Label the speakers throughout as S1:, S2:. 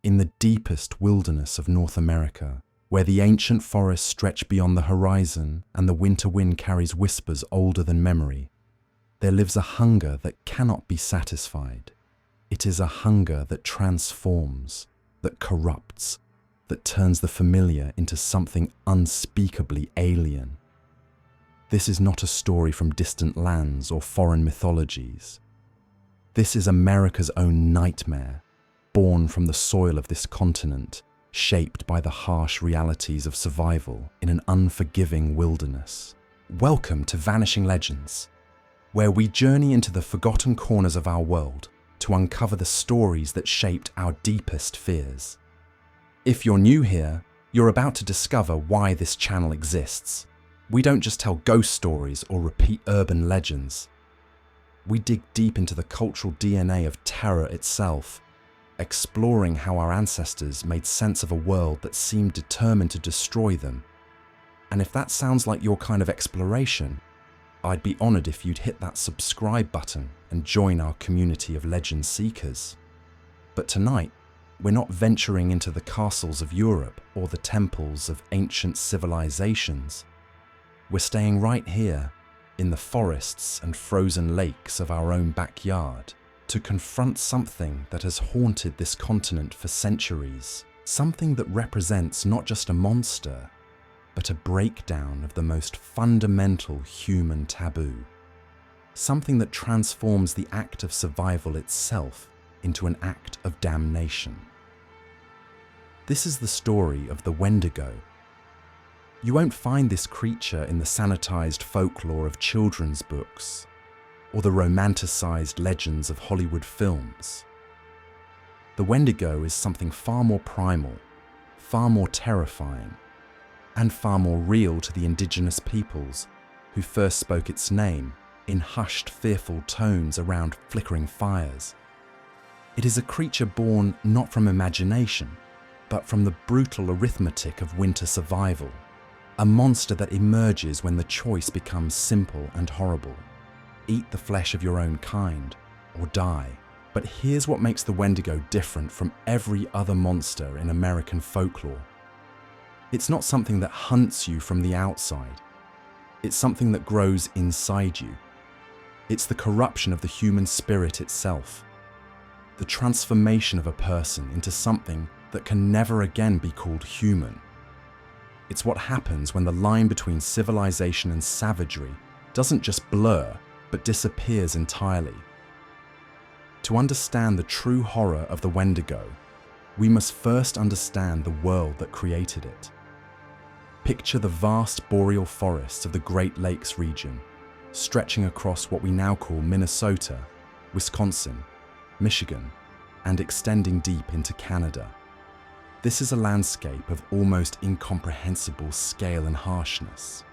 S1: in the deepest wilderness of North America, where the ancient forests stretch beyond the horizon and the winter wind carries whispers older than memory, there lives a hunger that cannot be satisfied. It is a hunger that transforms, that corrupts, that turns the familiar into something unspeakably alien. This is not a story from distant lands or foreign mythologies. This is America's own nightmare, born from the soil of this continent, shaped by the harsh realities of survival in an unforgiving wilderness. Welcome to Vanishing Legends, where we journey into the forgotten corners of our world to uncover the stories that shaped our deepest fears. If you're new here, you're about to discover why this channel exists. We don't just tell ghost stories or repeat urban legends. We dig deep into the cultural DNA of terror itself, exploring how our ancestors made sense of a world that seemed determined to destroy them. And if that sounds like your kind of exploration, I'd be honored if you'd hit that subscribe button and join our community of legend seekers. But tonight, we're not venturing into the castles of Europe or the temples of ancient civilizations. We're staying right here, in the forests and frozen lakes of our own backyard, to confront something that has haunted this continent for centuries, something that represents not just a monster, but a breakdown of the most fundamental human taboo, something that transforms the act of survival itself into an act of damnation. This is the story of the Wendigo. You won't find this creature in the sanitized folklore of children's books, or the romanticized legends of Hollywood films. The Wendigo is something far more primal, far more terrifying, and far more real to the Indigenous peoples who first spoke its name in hushed, fearful tones around flickering fires. It is a creature born not from imagination, but from the brutal arithmetic of winter survival, a monster that emerges when the choice becomes simple and horrible. Eat the flesh of your own kind, or die. But here's what makes the Wendigo different from every other monster in American folklore. It's not something that hunts you from the outside. It's something that grows inside you. It's the corruption of the human spirit itself. The transformation of a person into something that can never again be called human. It's what happens when the line between civilization and savagery doesn't just blur, but disappears entirely. To understand the true horror of the Wendigo, we must first understand the world that created it. Picture the vast boreal forests of the Great Lakes region, stretching across what we now call Minnesota, Wisconsin, Michigan, and extending deep into Canada. This is a landscape of almost incomprehensible scale and harshness.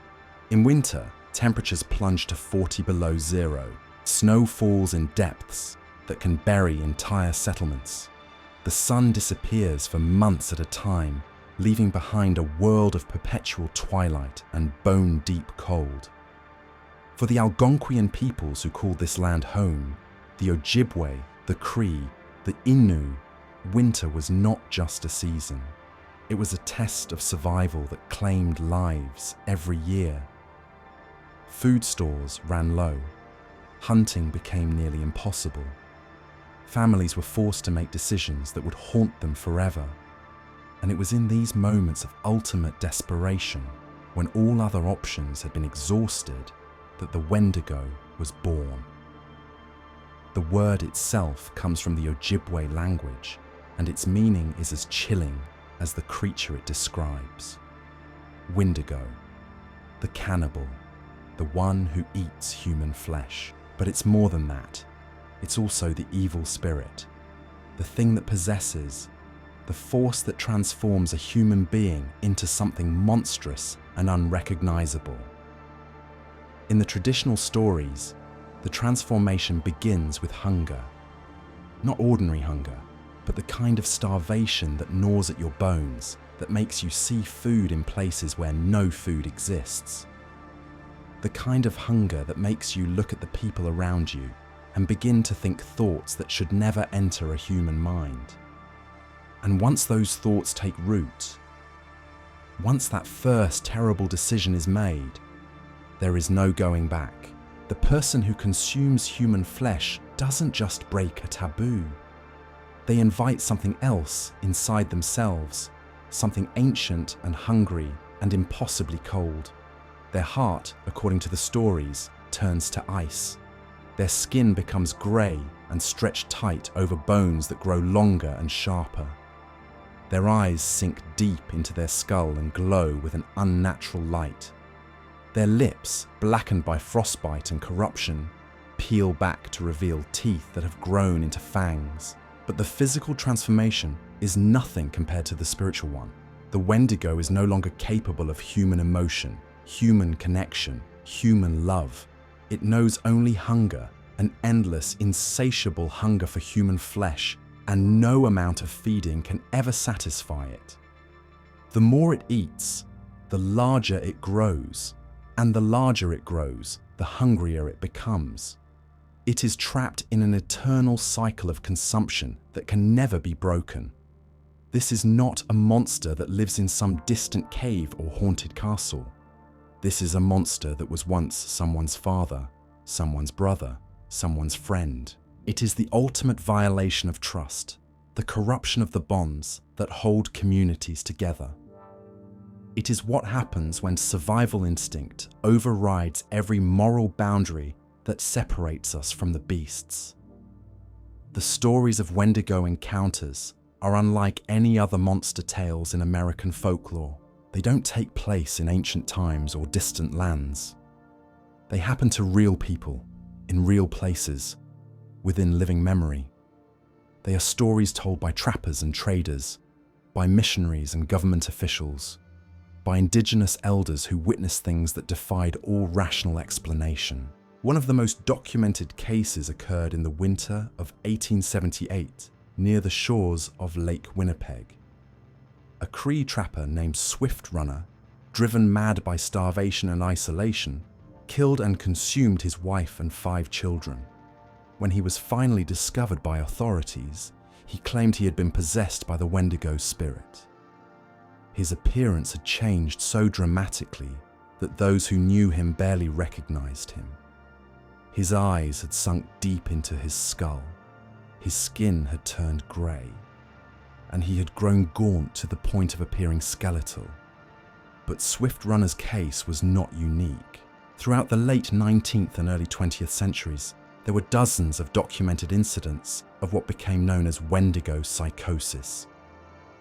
S1: In winter, temperatures plunge to 40 below zero. Snow falls in depths that can bury entire settlements. The sun disappears for months at a time, leaving behind a world of perpetual twilight and bone-deep cold. For the Algonquian peoples who called this land home, the Ojibwe, the Cree, the Innu, winter was not just a season. It was a test of survival that claimed lives every year. Food stores ran low. Hunting became nearly impossible. Families were forced to make decisions that would haunt them forever. And it was in these moments of ultimate desperation, when all other options had been exhausted, that the Wendigo was born. The word itself comes from the Ojibwe language, and its meaning is as chilling as the creature it describes. Wendigo, the cannibal, the one who eats human flesh. But it's more than that. It's also the evil spirit, the thing that possesses, the force that transforms a human being into something monstrous and unrecognizable. In the traditional stories, the transformation begins with hunger. Not ordinary hunger, but the kind of starvation that gnaws at your bones, that makes you see food in places where no food exists. The kind of hunger that makes you look at the people around you and begin to think thoughts that should never enter a human mind. And once those thoughts take root, once that first terrible decision is made, there is no going back. The person who consumes human flesh doesn't just break a taboo. They invite something else inside themselves, something ancient and hungry and impossibly cold. Their heart, according to the stories, turns to ice. Their skin becomes grey and stretched tight over bones that grow longer and sharper. Their eyes sink deep into their skull and glow with an unnatural light. Their lips, blackened by frostbite and corruption, peel back to reveal teeth that have grown into fangs. But the physical transformation is nothing compared to the spiritual one. The Wendigo is no longer capable of human emotion, human connection, human love. It knows only hunger, an endless, insatiable hunger for human flesh, and no amount of feeding can ever satisfy it. The more it eats, the larger it grows, and the larger it grows, the hungrier it becomes. It is trapped in an eternal cycle of consumption that can never be broken. This is not a monster that lives in some distant cave or haunted castle. This is a monster that was once someone's father, someone's brother, someone's friend. It is the ultimate violation of trust, the corruption of the bonds that hold communities together. It is what happens when survival instinct overrides every moral boundary that separates us from the beasts. The stories of Wendigo encounters are unlike any other monster tales in American folklore. They don't take place in ancient times or distant lands. They happen to real people, in real places, within living memory. They are stories told by trappers and traders, by missionaries and government officials, by Indigenous elders who witnessed things that defied all rational explanation. One of the most documented cases occurred in the winter of 1878 near the shores of Lake Winnipeg. A Cree trapper named Swift Runner, driven mad by starvation and isolation, killed and consumed his wife and 5 children. When he was finally discovered by authorities, he claimed he had been possessed by the Wendigo spirit. His appearance had changed so dramatically that those who knew him barely recognized him. His eyes had sunk deep into his skull, his skin had turned grey, and he had grown gaunt to the point of appearing skeletal. But Swift Runner's case was not unique. Throughout the late 19th and early 20th centuries, there were dozens of documented incidents of what became known as Wendigo psychosis.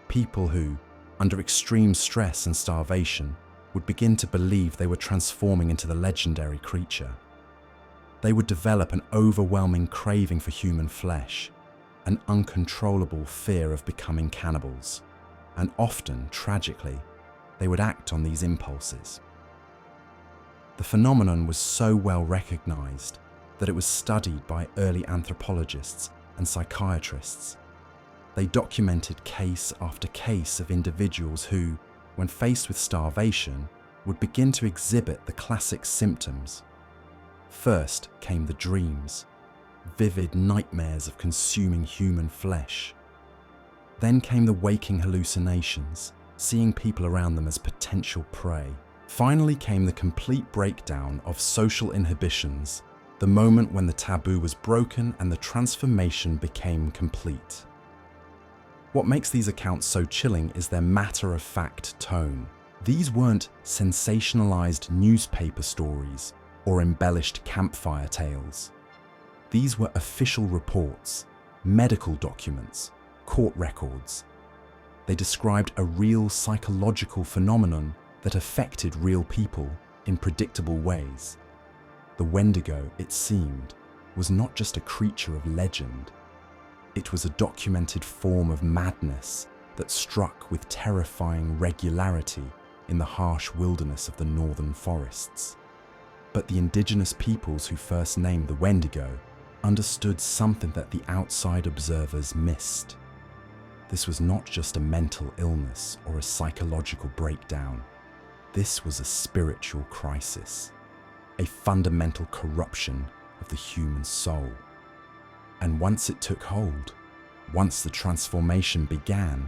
S1: People who, under extreme stress and starvation, would begin to believe they were transforming into the legendary creature. They would develop an overwhelming craving for human flesh, an uncontrollable fear of becoming cannibals, and often, tragically, they would act on these impulses. The phenomenon was so well recognized that it was studied by early anthropologists and psychiatrists. They documented case after case of individuals who, when faced with starvation, would begin to exhibit the classic symptoms. First came the dreams, vivid nightmares of consuming human flesh. Then came the waking hallucinations, seeing people around them as potential prey. Finally came the complete breakdown of social inhibitions, the moment when the taboo was broken and the transformation became complete. What makes these accounts so chilling is their matter-of-fact tone. These weren't sensationalized newspaper stories or embellished campfire tales. These were official reports, medical documents, court records. They described a real psychological phenomenon that affected real people in predictable ways. The Wendigo, it seemed, was not just a creature of legend. It was a documented form of madness that struck with terrifying regularity in the harsh wilderness of the northern forests. But the indigenous peoples who first named the Wendigo understood something that the outside observers missed. This was not just a mental illness or a psychological breakdown. This was a spiritual crisis, a fundamental corruption of the human soul. And once it took hold, once the transformation began,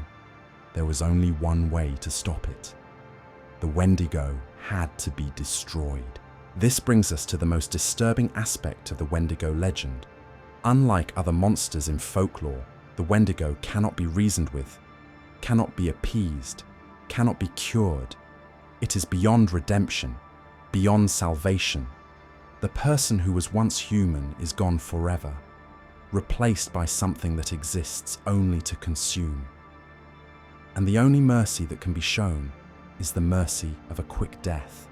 S1: there was only one way to stop it. The Wendigo had to be destroyed. This brings us to the most disturbing aspect of the Wendigo legend. Unlike other monsters in folklore, the Wendigo cannot be reasoned with, cannot be appeased, cannot be cured. It is beyond redemption, beyond salvation. The person who was once human is gone forever, replaced by something that exists only to consume. And the only mercy that can be shown is the mercy of a quick death.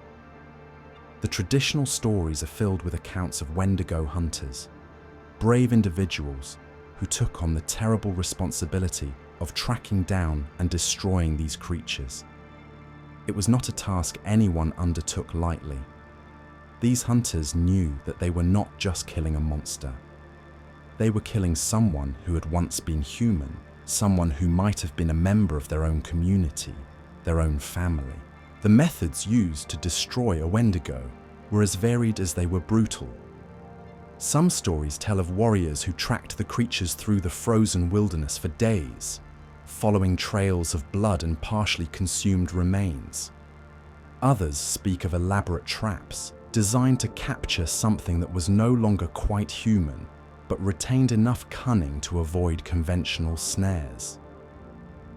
S1: The traditional stories are filled with accounts of Wendigo hunters, brave individuals who took on the terrible responsibility of tracking down and destroying these creatures. It was not a task anyone undertook lightly. These hunters knew that they were not just killing a monster. They were killing someone who had once been human, someone who might have been a member of their own community, their own family. The methods used to destroy a Wendigo were as varied as they were brutal. Some stories tell of warriors who tracked the creatures through the frozen wilderness for days, following trails of blood and partially consumed remains. Others speak of elaborate traps designed to capture something that was no longer quite human, but retained enough cunning to avoid conventional snares.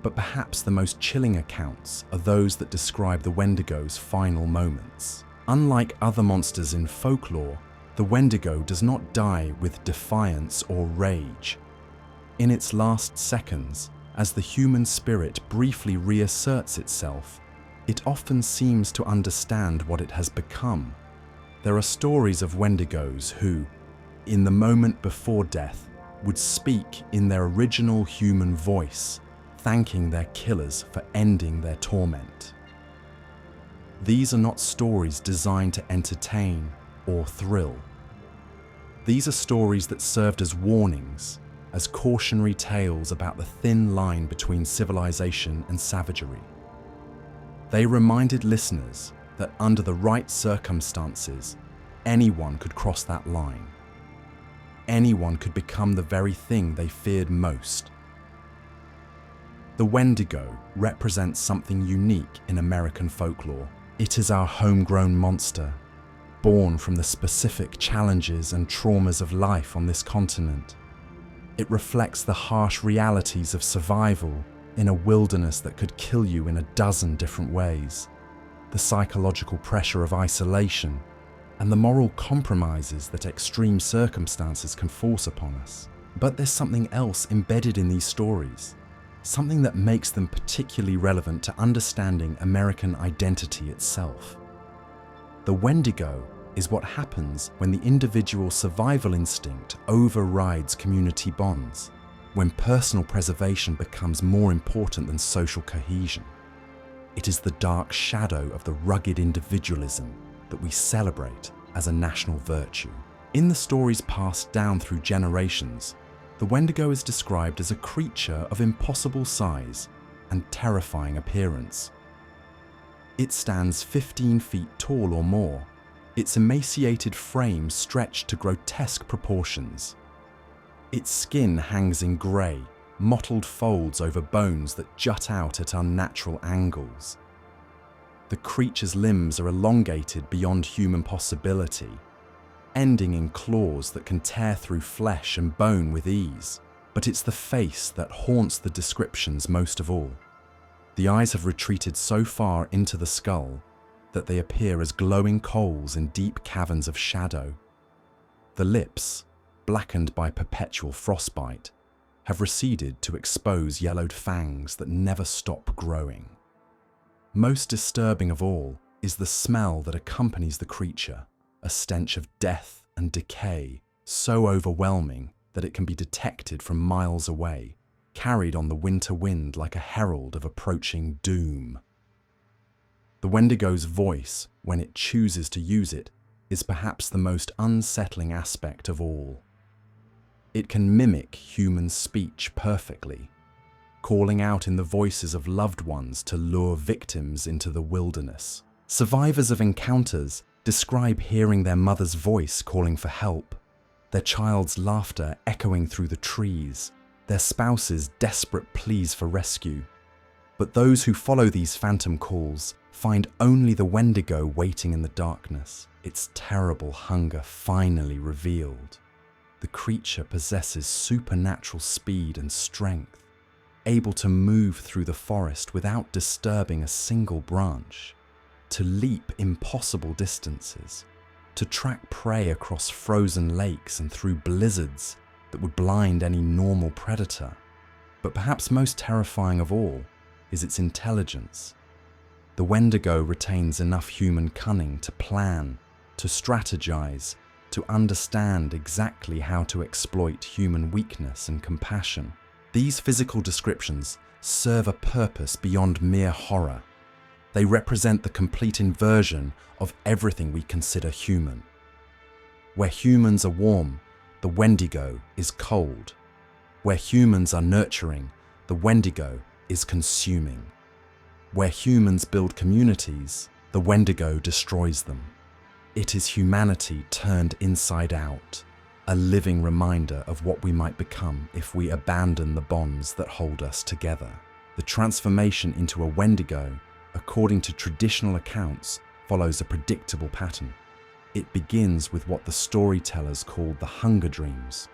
S1: But perhaps the most chilling accounts are those that describe the Wendigo's final moments. Unlike other monsters in folklore, the Wendigo does not die with defiance or rage. In its last seconds, as the human spirit briefly reasserts itself, it often seems to understand what it has become. There are stories of Wendigos who, in the moment before death, would speak in their original human voice, thanking their killers for ending their torment. These are not stories designed to entertain or thrill. These are stories that served as warnings, as cautionary tales about the thin line between civilization and savagery. They reminded listeners that under the right circumstances, anyone could cross that line. Anyone could become the very thing they feared most. The Wendigo represents something unique in American folklore. It is our homegrown monster, born from the specific challenges and traumas of life on this continent. It reflects the harsh realities of survival in a wilderness that could kill you in a dozen different ways, the psychological pressure of isolation, and the moral compromises that extreme circumstances can force upon us. But there's something else embedded in these stories, something that makes them particularly relevant to understanding American identity itself. The Wendigo is what happens when the individual survival instinct overrides community bonds, when personal preservation becomes more important than social cohesion. It is the dark shadow of the rugged individualism that we celebrate as a national virtue. In the stories passed down through generations, the Wendigo is described as a creature of impossible size and terrifying appearance. It stands 15 feet tall or more, its emaciated frame stretched to grotesque proportions. Its skin hangs in grey, mottled folds over bones that jut out at unnatural angles. The creature's limbs are elongated beyond human possibility, ending in claws that can tear through flesh and bone with ease. But it's the face that haunts the descriptions most of all. The eyes have retreated so far into the skull that they appear as glowing coals in deep caverns of shadow. The lips, blackened by perpetual frostbite, have receded to expose yellowed fangs that never stop growing. Most disturbing of all is the smell that accompanies the creature, a stench of death and decay so overwhelming that it can be detected from miles away, carried on the winter wind like a herald of approaching doom. The Wendigo's voice, when it chooses to use it, is perhaps the most unsettling aspect of all. It can mimic human speech perfectly, calling out in the voices of loved ones to lure victims into the wilderness. Survivors of encounters describe hearing their mother's voice calling for help, their child's laughter echoing through the trees, their spouse's desperate pleas for rescue. But those who follow these phantom calls find only the Wendigo waiting in the darkness, its terrible hunger finally revealed. The creature possesses supernatural speed and strength, able to move through the forest without disturbing a single branch, to leap impossible distances, to track prey across frozen lakes and through blizzards that would blind any normal predator. But perhaps most terrifying of all is its intelligence. The Wendigo retains enough human cunning to plan, to strategize, to understand exactly how to exploit human weakness and compassion. These physical descriptions serve a purpose beyond mere horror. They represent the complete inversion of everything we consider human. Where humans are warm, the Wendigo is cold. Where humans are nurturing, the Wendigo is consuming. Where humans build communities, the Wendigo destroys them. It is humanity turned inside out, a living reminder of what we might become if we abandon the bonds that hold us together. The transformation into a Wendigo, according to traditional accounts, follows a predictable pattern. It begins with what the storytellers called the hunger dreams.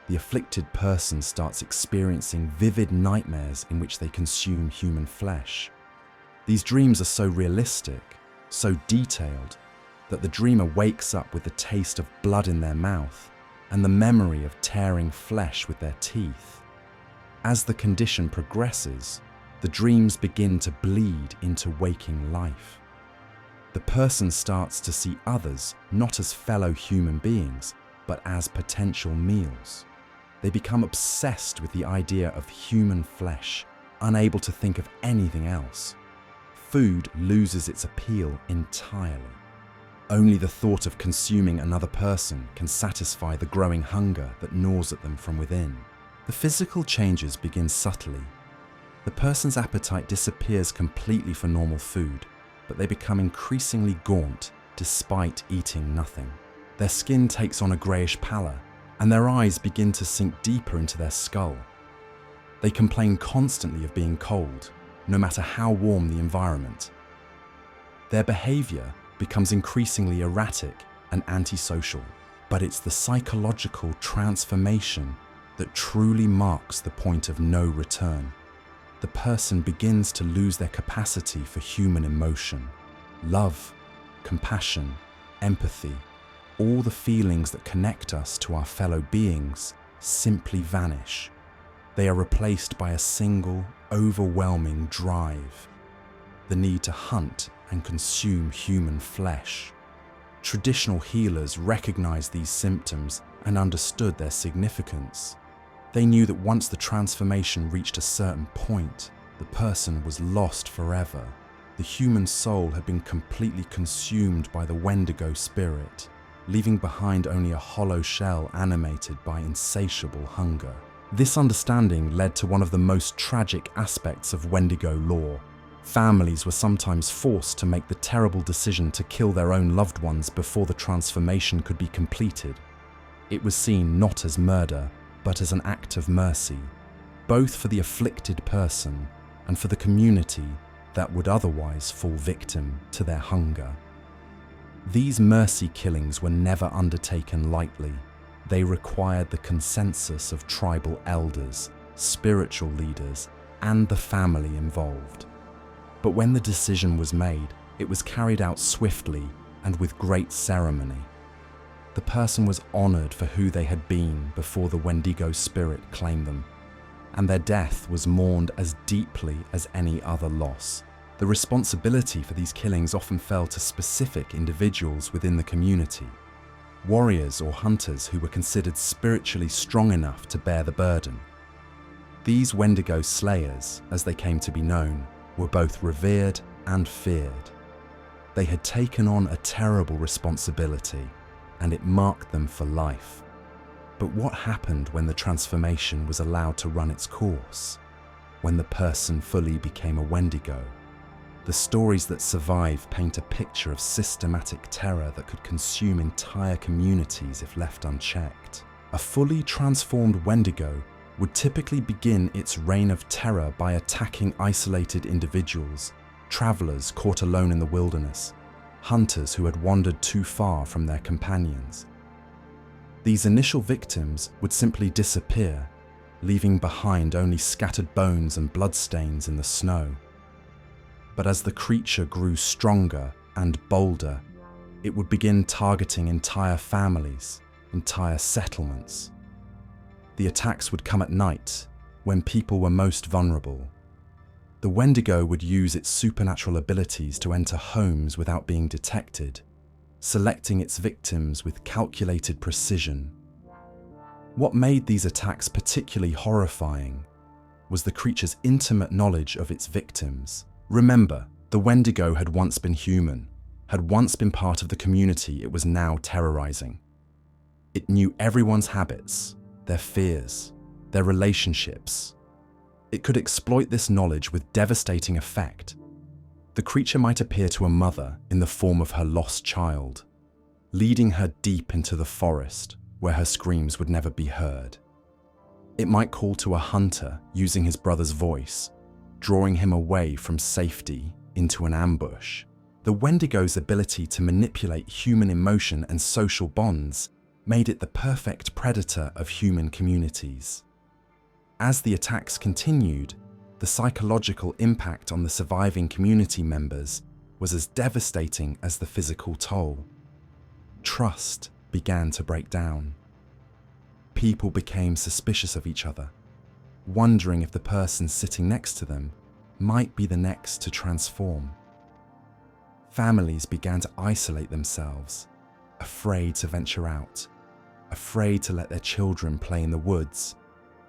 S1: The afflicted person starts experiencing vivid nightmares in which they consume human flesh. These dreams are so realistic, so detailed, that the dreamer wakes up with the taste of blood in their mouth and the memory of tearing flesh with their teeth. As the condition progresses, the dreams begin to bleed into waking life. The person starts to see others not as fellow human beings, but as potential meals. They become obsessed with the idea of human flesh, unable to think of anything else. Food loses its appeal entirely. Only the thought of consuming another person can satisfy the growing hunger that gnaws at them from within. The physical changes begin subtly. The person's appetite disappears completely for normal food, but they become increasingly gaunt despite eating nothing. Their skin takes on a greyish pallor, and their eyes begin to sink deeper into their skull. They complain constantly of being cold, no matter how warm the environment. Their behaviour becomes increasingly erratic and antisocial, but it's the psychological transformation that truly marks the point of no return. The person begins to lose their capacity for human emotion. Love, compassion, empathy, all the feelings that connect us to our fellow beings simply vanish. They are replaced by a single, overwhelming drive, the need to hunt and consume human flesh. Traditional healers recognized these symptoms and understood their significance. They knew that once the transformation reached a certain point, the person was lost forever. The human soul had been completely consumed by the Wendigo spirit, leaving behind only a hollow shell animated by insatiable hunger. This understanding led to one of the most tragic aspects of Wendigo lore. Families were sometimes forced to make the terrible decision to kill their own loved ones before the transformation could be completed. It was seen not as murder, but as an act of mercy, both for the afflicted person and for the community that would otherwise fall victim to their hunger. These mercy killings were never undertaken lightly. They required the consensus of tribal elders, spiritual leaders, and the family involved. But when the decision was made, it was carried out swiftly and with great ceremony. The person was honored for who they had been before the Wendigo spirit claimed them, and their death was mourned as deeply as any other loss. The responsibility for these killings often fell to specific individuals within the community, warriors or hunters who were considered spiritually strong enough to bear the burden. These Wendigo slayers, as they came to be known, were both revered and feared. They had taken on a terrible responsibility, and it marked them for life. But what happened when the transformation was allowed to run its course? When the person fully became a Wendigo? The stories that survive paint a picture of systematic terror that could consume entire communities if left unchecked. A fully transformed Wendigo would typically begin its reign of terror by attacking isolated individuals, travelers caught alone in the wilderness, hunters who had wandered too far from their companions. These initial victims would simply disappear, leaving behind only scattered bones and bloodstains in the snow. But as the creature grew stronger and bolder, it would begin targeting entire families, entire settlements. The attacks would come at night, when people were most vulnerable. The Wendigo would use its supernatural abilities to enter homes without being detected, selecting its victims with calculated precision. What made these attacks particularly horrifying was the creature's intimate knowledge of its victims. Remember, the Wendigo had once been human, had once been part of the community it was now terrorizing. It knew everyone's habits, their fears, their relationships. It could exploit this knowledge with devastating effect. The creature might appear to a mother in the form of her lost child, leading her deep into the forest where her screams would never be heard. It might call to a hunter using his brother's voice, drawing him away from safety into an ambush. The Wendigo's ability to manipulate human emotion and social bonds made it the perfect predator of human communities. As the attacks continued, the psychological impact on the surviving community members was as devastating as the physical toll. Trust began to break down. People became suspicious of each other, wondering if the person sitting next to them might be the next to transform. Families began to isolate themselves, afraid to venture out, afraid to let their children play in the woods,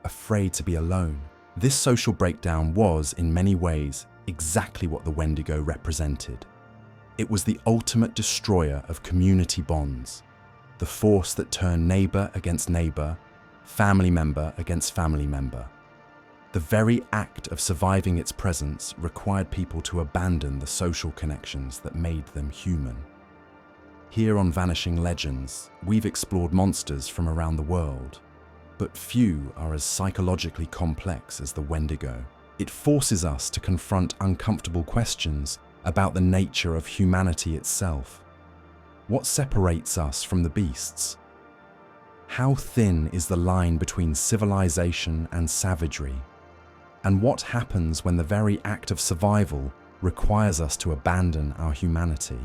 S1: afraid to be alone. This social breakdown was, in many ways, exactly what the Wendigo represented. It was the ultimate destroyer of community bonds, the force that turned neighbor against neighbor, family member against family member. The very act of surviving its presence required people to abandon the social connections that made them human. Here on Vanishing Legends, we've explored monsters from around the world, but few are as psychologically complex as the Wendigo. It forces us to confront uncomfortable questions about the nature of humanity itself. What separates us from the beasts? How thin is the line between civilization and savagery? And what happens when the very act of survival requires us to abandon our humanity?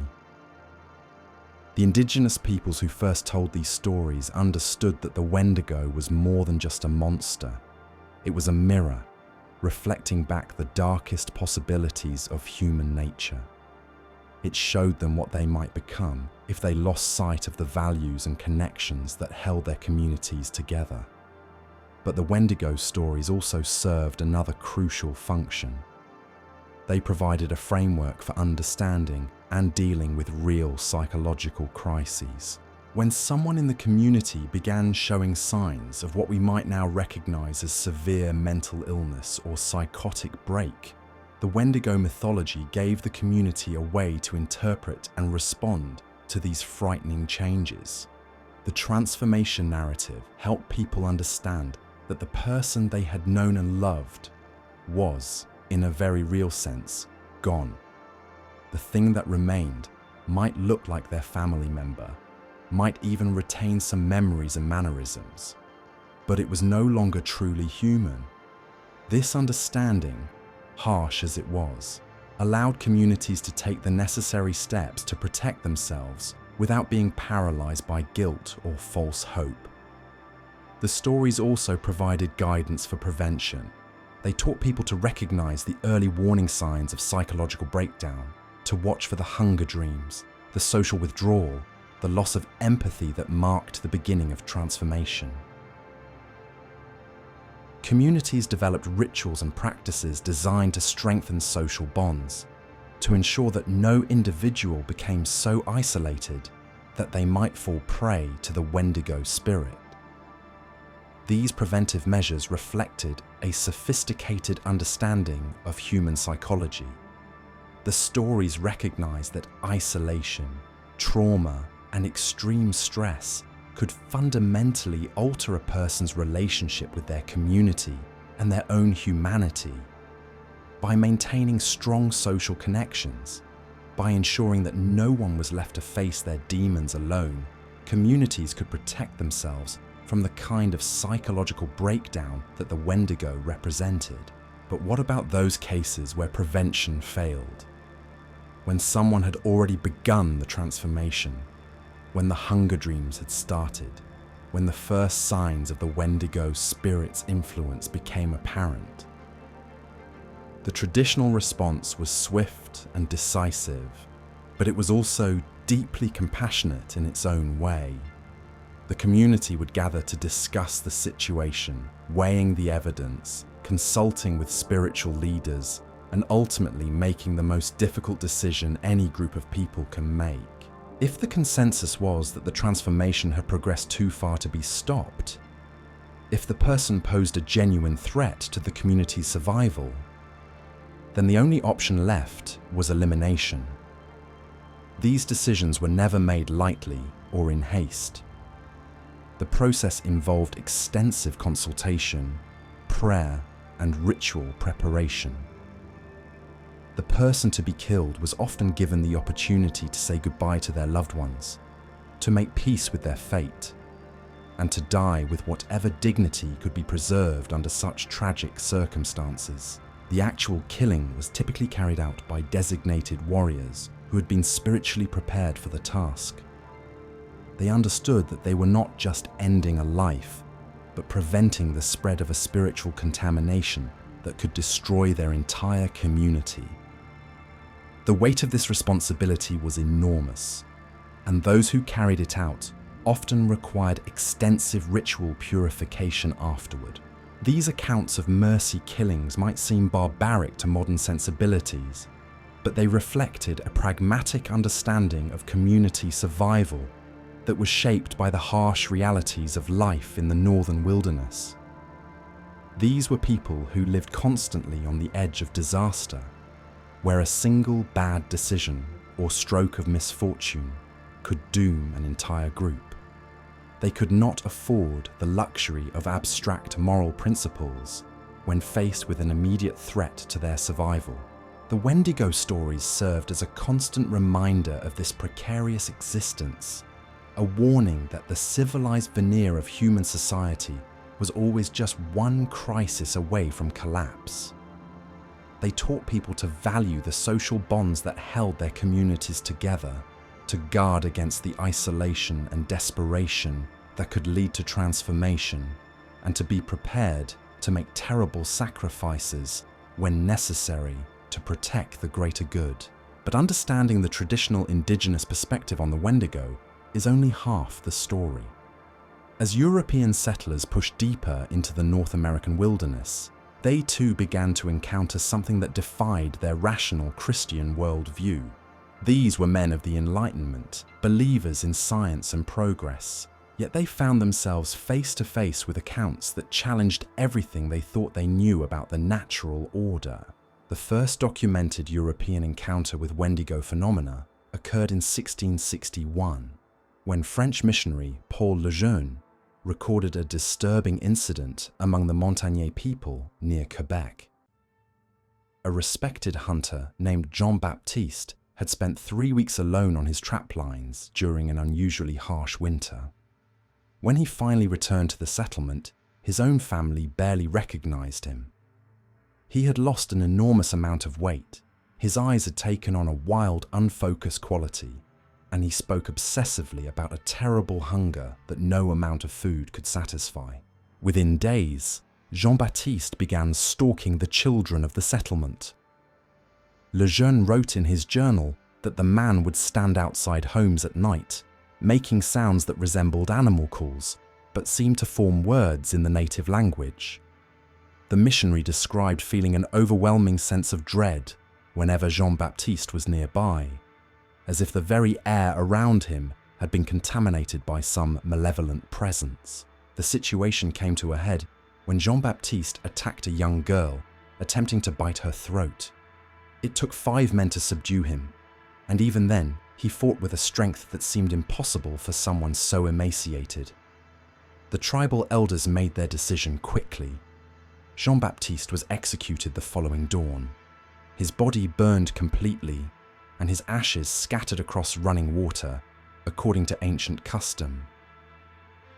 S1: The Indigenous peoples who first told these stories understood that the Wendigo was more than just a monster. It was a mirror, reflecting back the darkest possibilities of human nature. It showed them what they might become if they lost sight of the values and connections that held their communities together. But the Wendigo stories also served another crucial function. They provided a framework for understanding and dealing with real psychological crises. When someone in the community began showing signs of what we might now recognize as severe mental illness or psychotic break, the Wendigo mythology gave the community a way to interpret and respond to these frightening changes. The transformation narrative helped people understand that the person they had known and loved was, in a very real sense, gone. The thing that remained might look like their family member, might even retain some memories and mannerisms, but it was no longer truly human. This understanding, harsh as it was, allowed communities to take the necessary steps to protect themselves without being paralyzed by guilt or false hope. The stories also provided guidance for prevention. They taught people to recognize the early warning signs of psychological breakdown, to watch for the hunger dreams, the social withdrawal, the loss of empathy that marked the beginning of transformation. Communities developed rituals and practices designed to strengthen social bonds, to ensure that no individual became so isolated that they might fall prey to the Wendigo spirit. These preventive measures reflected a sophisticated understanding of human psychology. The stories recognized that isolation, trauma, and extreme stress could fundamentally alter a person's relationship with their community and their own humanity. By maintaining strong social connections, by ensuring that no one was left to face their demons alone, communities could protect themselves from the kind of psychological breakdown that the Wendigo represented. But what about those cases where prevention failed? When someone had already begun the transformation, when the hunger dreams had started, when the first signs of the Wendigo spirit's influence became apparent. The traditional response was swift and decisive, but it was also deeply compassionate in its own way. The community would gather to discuss the situation, weighing the evidence, consulting with spiritual leaders, and ultimately making the most difficult decision any group of people can make. If the consensus was that the transformation had progressed too far to be stopped, if the person posed a genuine threat to the community's survival, then the only option left was elimination. These decisions were never made lightly or in haste. The process involved extensive consultation, prayer, and ritual preparation. The person to be killed was often given the opportunity to say goodbye to their loved ones, to make peace with their fate, and to die with whatever dignity could be preserved under such tragic circumstances. The actual killing was typically carried out by designated warriors who had been spiritually prepared for the task. They understood that they were not just ending a life, but preventing the spread of a spiritual contamination that could destroy their entire community. The weight of this responsibility was enormous, and those who carried it out often required extensive ritual purification afterward. These accounts of mercy killings might seem barbaric to modern sensibilities, but they reflected a pragmatic understanding of community survival that was shaped by the harsh realities of life in the northern wilderness. These were people who lived constantly on the edge of disaster, where a single bad decision or stroke of misfortune could doom an entire group. They could not afford the luxury of abstract moral principles when faced with an immediate threat to their survival. The Wendigo stories served as a constant reminder of this precarious existence, a warning that the civilized veneer of human society was always just one crisis away from collapse. They taught people to value the social bonds that held their communities together, to guard against the isolation and desperation that could lead to transformation, and to be prepared to make terrible sacrifices when necessary to protect the greater good. But understanding the traditional indigenous perspective on the Wendigo is only half the story. As European settlers pushed deeper into the North American wilderness, they too began to encounter something that defied their rational Christian worldview. These were men of the Enlightenment, believers in science and progress, yet they found themselves face to face with accounts that challenged everything they thought they knew about the natural order. The first documented European encounter with Wendigo phenomena occurred in 1661, when French missionary Paul Lejeune recorded a disturbing incident among the Montagnais people near Quebec. A respected hunter named Jean-Baptiste had spent 3 weeks alone on his trap lines during an unusually harsh winter. When he finally returned to the settlement, his own family barely recognized him. He had lost an enormous amount of weight, his eyes had taken on a wild, unfocused quality, and he spoke obsessively about a terrible hunger that no amount of food could satisfy. Within days, Jean-Baptiste began stalking the children of the settlement. Lejeune wrote in his journal that the man would stand outside homes at night, making sounds that resembled animal calls, but seemed to form words in the native language. The missionary described feeling an overwhelming sense of dread whenever Jean-Baptiste was nearby, as if the very air around him had been contaminated by some malevolent presence. The situation came to a head when Jean-Baptiste attacked a young girl, attempting to bite her throat. It took 5 men to subdue him, and even then, He fought with a strength that seemed impossible for someone so emaciated. The tribal elders made their decision quickly. Jean-Baptiste was executed the following dawn. His body burned completely, and his ashes scattered across running water, according to ancient custom.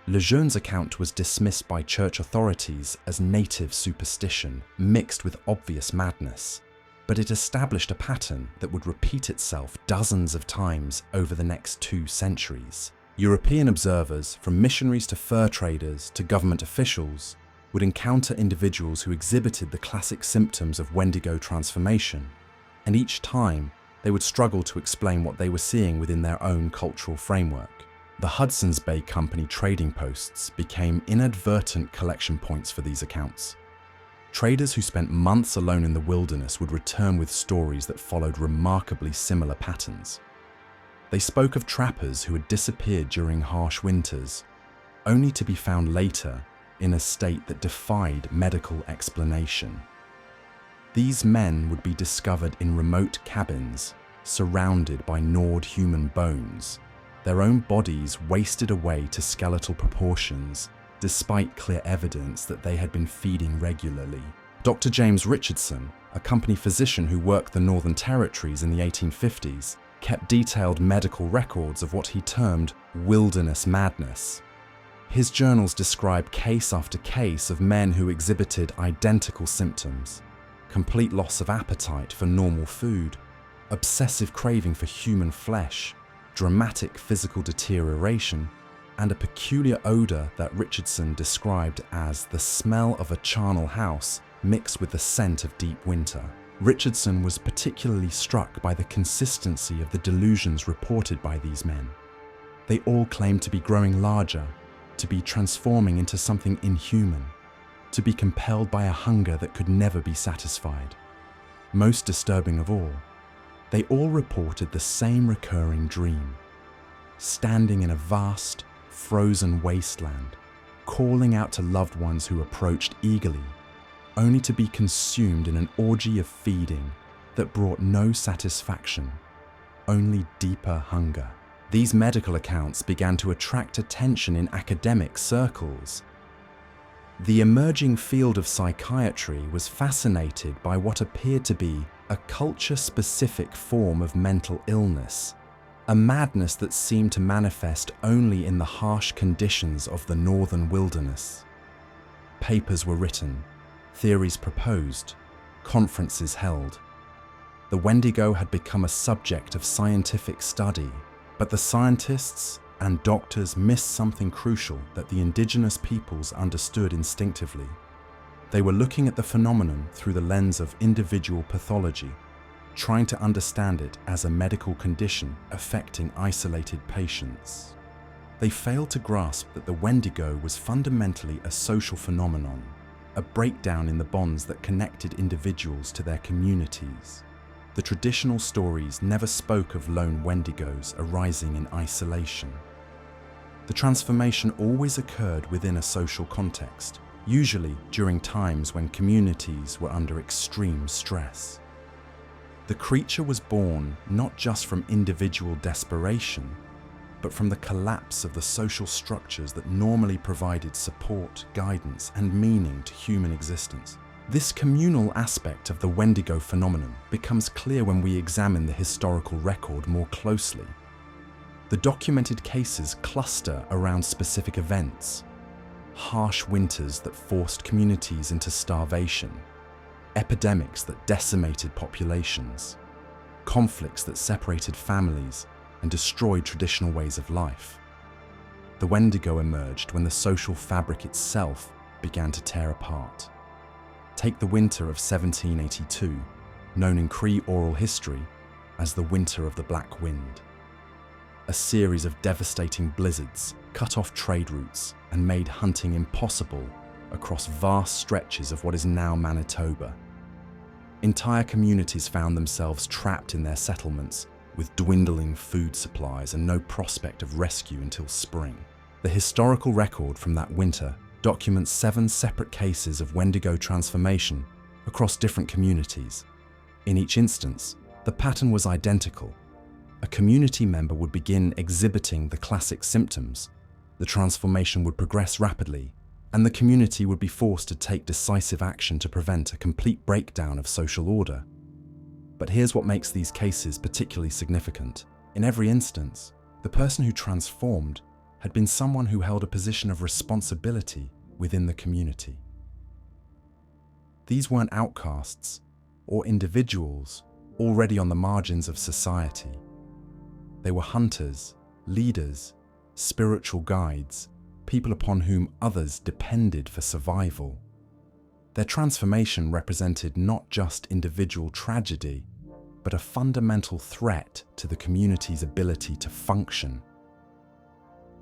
S1: Lejeune's account was dismissed by church authorities as native superstition mixed with obvious madness, but it established a pattern that would repeat itself dozens of times over the next 2 centuries. European observers, from missionaries to fur traders to government officials, would encounter individuals who exhibited the classic symptoms of Wendigo transformation, and each time they would struggle to explain what they were seeing within their own cultural framework. The Hudson's Bay Company trading posts became inadvertent collection points for these accounts. Traders who spent months alone in the wilderness would return with stories that followed remarkably similar patterns. They spoke of trappers who had disappeared during harsh winters, only to be found later in a state that defied medical explanation. These men would be discovered in remote cabins, surrounded by gnawed human bones, their own bodies wasted away to skeletal proportions, despite clear evidence that they had been feeding regularly. Dr. James Richardson, a company physician who worked the Northern Territories in the 1850s, kept detailed medical records of what he termed wilderness madness. His journals describe case after case of men who exhibited identical symptoms: complete loss of appetite for normal food, obsessive craving for human flesh, dramatic physical deterioration, and a peculiar odor that Richardson described as the smell of a charnel house mixed with the scent of deep winter. Richardson was particularly struck by the consistency of the delusions reported by these men. They all claimed to be growing larger, to be transforming into something inhuman, to be compelled by a hunger that could never be satisfied. Most disturbing of all, they all reported the same recurring dream: standing in a vast, frozen wasteland, calling out to loved ones who approached eagerly, only to be consumed in an orgy of feeding that brought no satisfaction, only deeper hunger. These medical accounts began to attract attention in academic circles. The emerging field of psychiatry was fascinated by what appeared to be a culture-specific form of mental illness, a madness that seemed to manifest only in the harsh conditions of the northern wilderness. Papers were written, theories proposed, conferences held. The Wendigo had become a subject of scientific study, but the scientists and doctors missed something crucial that the indigenous peoples understood instinctively. They were looking at the phenomenon through the lens of individual pathology, trying to understand it as a medical condition affecting isolated patients. They failed to grasp that the Wendigo was fundamentally a social phenomenon, a breakdown in the bonds that connected individuals to their communities. The traditional stories never spoke of lone Wendigos arising in isolation. The transformation always occurred within a social context, usually during times when communities were under extreme stress. The creature was born not just from individual desperation, but from the collapse of the social structures that normally provided support, guidance, and meaning to human existence. This communal aspect of the Wendigo phenomenon becomes clear when we examine the historical record more closely. The documented cases cluster around specific events: harsh winters that forced communities into starvation, epidemics that decimated populations, conflicts that separated families and destroyed traditional ways of life. The Wendigo emerged when the social fabric itself began to tear apart. Take the winter of 1782, known in Cree oral history as the Winter of the Black Wind. A series of devastating blizzards cut off trade routes and made hunting impossible across vast stretches of what is now Manitoba. Entire communities found themselves trapped in their settlements with dwindling food supplies and no prospect of rescue until spring. The historical record from that winter documents 7 separate cases of Wendigo transformation across different communities. In each instance, the pattern was identical: a community member would begin exhibiting the classic symptoms, the transformation would progress rapidly, and the community would be forced to take decisive action to prevent a complete breakdown of social order. But here's what makes these cases particularly significant. In every instance, the person who transformed had been someone who held a position of responsibility within the community. These weren't outcasts or individuals already on the margins of society. They were hunters, leaders, spiritual guides, people upon whom others depended for survival. Their transformation represented not just individual tragedy, but a fundamental threat to the community's ability to function.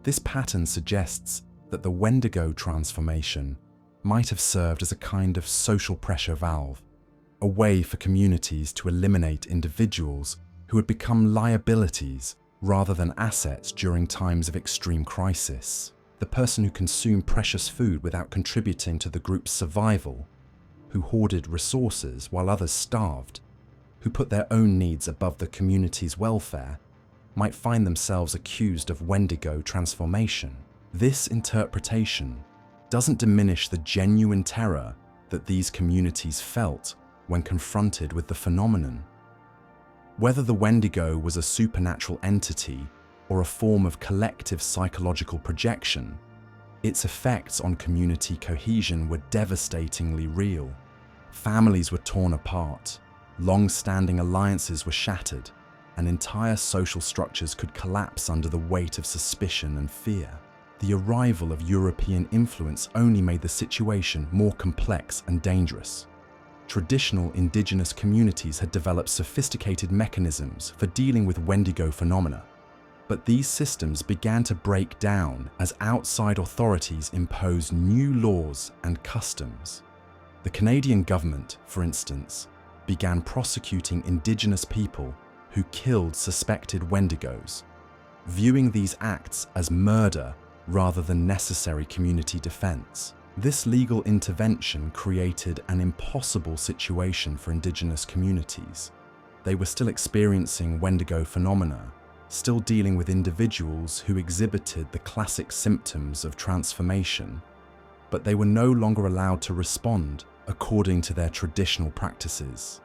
S1: This pattern suggests that the Wendigo transformation might have served as a kind of social pressure valve, a way for communities to eliminate individuals who had become liabilities rather than assets during times of extreme crisis. The person who consumed precious food without contributing to the group's survival, who hoarded resources while others starved, who put their own needs above the community's welfare, might find themselves accused of Wendigo transformation. This interpretation doesn't diminish the genuine terror that these communities felt when confronted with the phenomenon. Whether the Wendigo was a supernatural entity or a form of collective psychological projection, its effects on community cohesion were devastatingly real. Families were torn apart, long-standing alliances were shattered, and entire social structures could collapse under the weight of suspicion and fear. The arrival of European influence only made the situation more complex and dangerous. Traditional indigenous communities had developed sophisticated mechanisms for dealing with Wendigo phenomena, but these systems began to break down as outside authorities imposed new laws and customs. The Canadian government, for instance, began prosecuting Indigenous people who killed suspected Wendigos, viewing these acts as murder rather than necessary community defense. This legal intervention created an impossible situation for Indigenous communities. They were still experiencing Wendigo phenomena, still dealing with individuals who exhibited the classic symptoms of transformation, but they were no longer allowed to respond according to their traditional practices.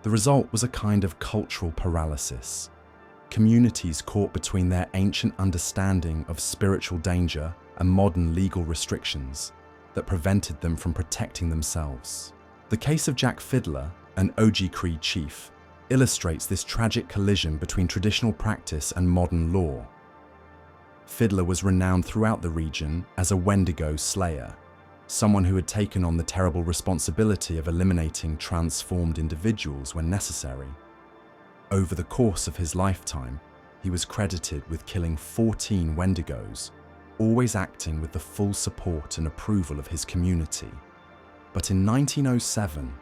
S1: The result was a kind of cultural paralysis. Communities caught between their ancient understanding of spiritual danger and modern legal restrictions that prevented them from protecting themselves. The case of Jack Fiddler, an Ojibwe chief, illustrates this tragic collision between traditional practice and modern law. Fiddler was renowned throughout the region as a Wendigo slayer, someone who had taken on the terrible responsibility of eliminating transformed individuals when necessary. Over the course of his lifetime, he was credited with killing 14 Wendigos, always acting with the full support and approval of his community. But in 1907,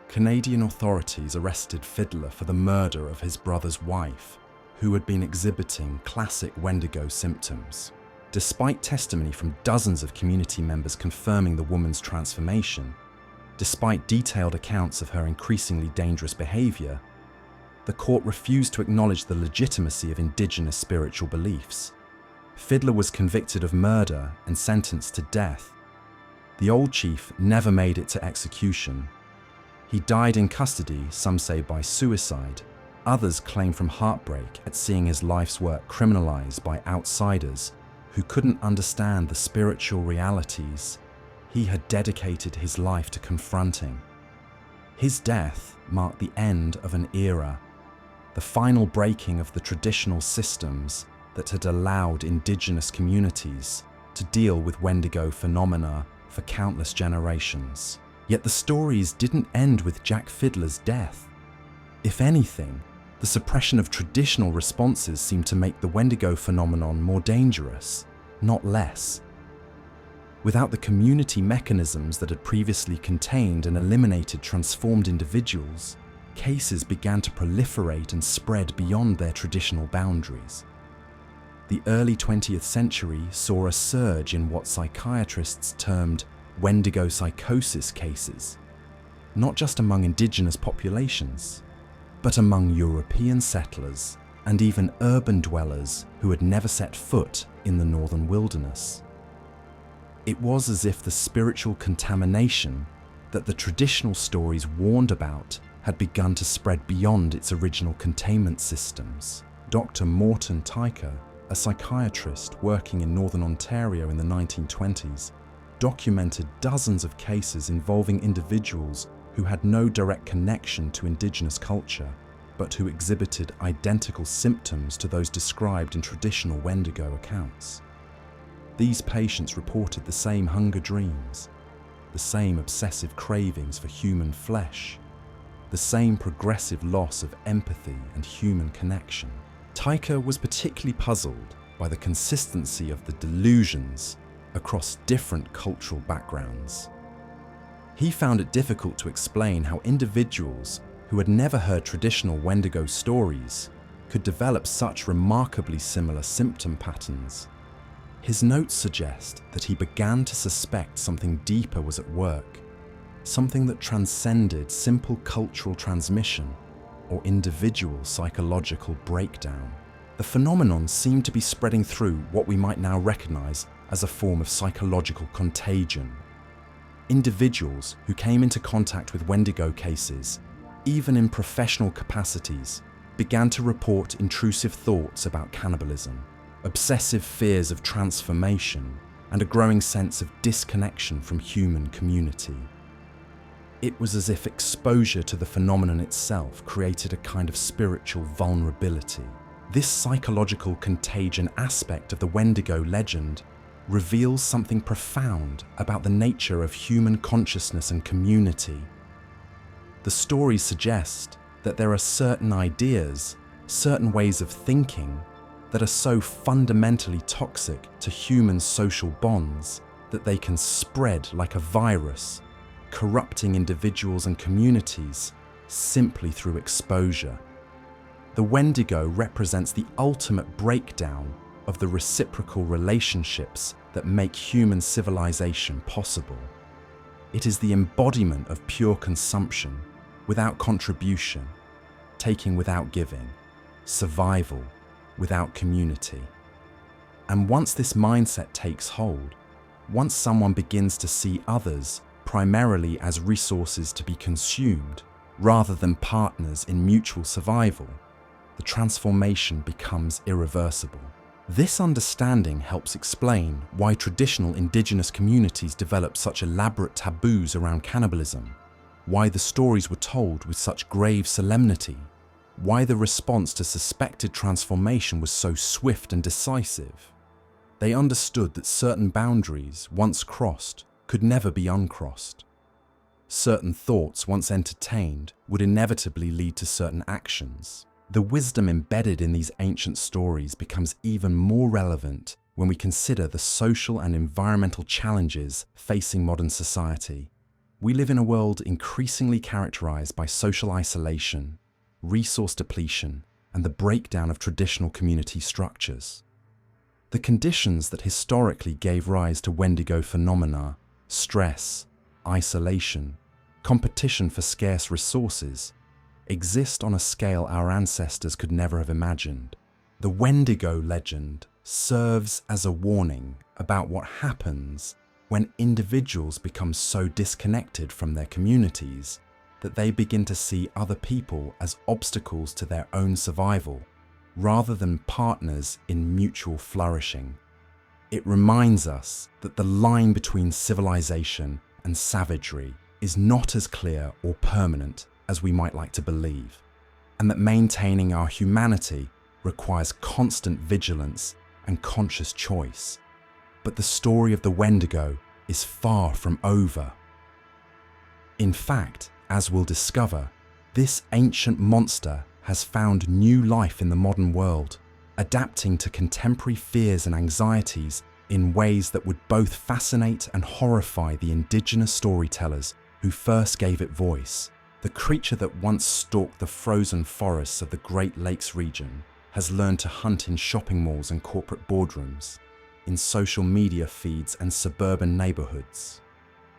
S1: Canadian authorities arrested Fiddler for the murder of his brother's wife, who had been exhibiting classic Wendigo symptoms. Despite testimony from dozens of community members confirming the woman's transformation, despite detailed accounts of her increasingly dangerous behavior, the court refused to acknowledge the legitimacy of Indigenous spiritual beliefs. Fiddler was convicted of murder and sentenced to death. The old chief never made it to execution. He died in custody, some say by suicide. Others claim from heartbreak at seeing his life's work criminalized by outsiders who couldn't understand the spiritual realities he had dedicated his life to confronting. His death marked the end of an era, the final breaking of the traditional systems that had allowed Indigenous communities to deal with Wendigo phenomena for countless generations. Yet the stories didn't end with Jack Fiddler's death. If anything, the suppression of traditional responses seemed to make the Wendigo phenomenon more dangerous, not less. Without the community mechanisms that had previously contained and eliminated transformed individuals, cases began to proliferate and spread beyond their traditional boundaries. The early 20th century saw a surge in what psychiatrists termed Wendigo psychosis cases, not just among Indigenous populations, but among European settlers and even urban dwellers who had never set foot in the northern wilderness. It was as if the spiritual contamination that the traditional stories warned about had begun to spread beyond its original containment systems. Dr. Morton Tyker, a psychiatrist working in northern Ontario in the 1920s, documented dozens of cases involving individuals who had no direct connection to Indigenous culture, but who exhibited identical symptoms to those described in traditional Wendigo accounts. These patients reported the same hunger dreams, the same obsessive cravings for human flesh, the same progressive loss of empathy and human connection. Tyker was particularly puzzled by the consistency of the delusions across different cultural backgrounds. He found it difficult to explain how individuals who had never heard traditional Wendigo stories could develop such remarkably similar symptom patterns. His notes suggest that he began to suspect something deeper was at work, something that transcended simple cultural transmission or individual psychological breakdown. The phenomenon seemed to be spreading through what we might now recognize as a form of psychological contagion. Individuals who came into contact with Wendigo cases, even in professional capacities, began to report intrusive thoughts about cannibalism, obsessive fears of transformation, and a growing sense of disconnection from human community. It was as if exposure to the phenomenon itself created a kind of spiritual vulnerability. This psychological contagion aspect of the Wendigo legend reveals something profound about the nature of human consciousness and community. The stories suggest that there are certain ideas, certain ways of thinking, that are so fundamentally toxic to human social bonds that they can spread like a virus, corrupting individuals and communities simply through exposure. The Wendigo represents the ultimate breakdown of the reciprocal relationships that make human civilization possible. It is the embodiment of pure consumption, without contribution, taking without giving, survival without community. And once this mindset takes hold, once someone begins to see others primarily as resources to be consumed, rather than partners in mutual survival, the transformation becomes irreversible. This understanding helps explain why traditional Indigenous communities developed such elaborate taboos around cannibalism, why the stories were told with such grave solemnity, why the response to suspected transformation was so swift and decisive. They understood that certain boundaries, once crossed, could never be uncrossed. Certain thoughts, once entertained, would inevitably lead to certain actions. The wisdom embedded in these ancient stories becomes even more relevant when we consider the social and environmental challenges facing modern society. We live in a world increasingly characterized by social isolation, resource depletion, and the breakdown of traditional community structures. The conditions that historically gave rise to Wendigo phenomena, stress, isolation, competition for scarce resources, exist on a scale our ancestors could never have imagined. The Wendigo legend serves as a warning about what happens when individuals become so disconnected from their communities that they begin to see other people as obstacles to their own survival, rather than partners in mutual flourishing. It reminds us that the line between civilization and savagery is not as clear or permanent as we might like to believe, and that maintaining our humanity requires constant vigilance and conscious choice. But the story of the Wendigo is far from over. In fact, as we'll discover, this ancient monster has found new life in the modern world, adapting to contemporary fears and anxieties in ways that would both fascinate and horrify the Indigenous storytellers who first gave it voice. The creature that once stalked the frozen forests of the Great Lakes region has learned to hunt in shopping malls and corporate boardrooms, in social media feeds and suburban neighborhoods.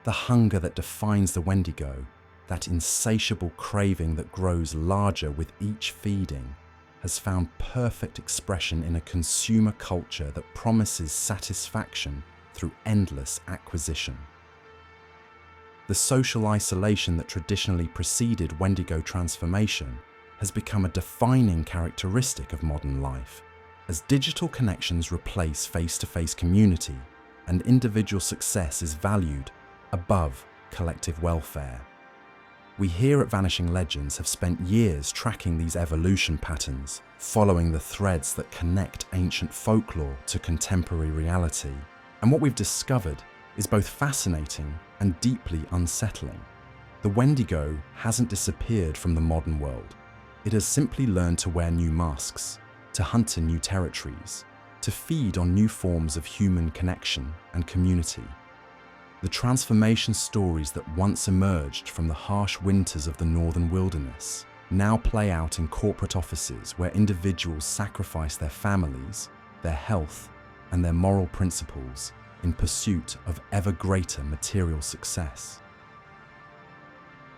S1: The hunger that defines the Wendigo, that insatiable craving that grows larger with each feeding, has found perfect expression in a consumer culture that promises satisfaction through endless acquisition. The social isolation that traditionally preceded Wendigo transformation has become a defining characteristic of modern life, as digital connections replace face-to-face community and individual success is valued above collective welfare. We here at Vanishing Legends have spent years tracking these evolution patterns, following the threads that connect ancient folklore to contemporary reality. And what we've discovered is both fascinating and deeply unsettling. The Wendigo hasn't disappeared from the modern world. It has simply learned to wear new masks, to hunt in new territories, to feed on new forms of human connection and community. The transformation stories that once emerged from the harsh winters of the northern wilderness now play out in corporate offices where individuals sacrifice their families, their health, and their moral principles in pursuit of ever greater material success.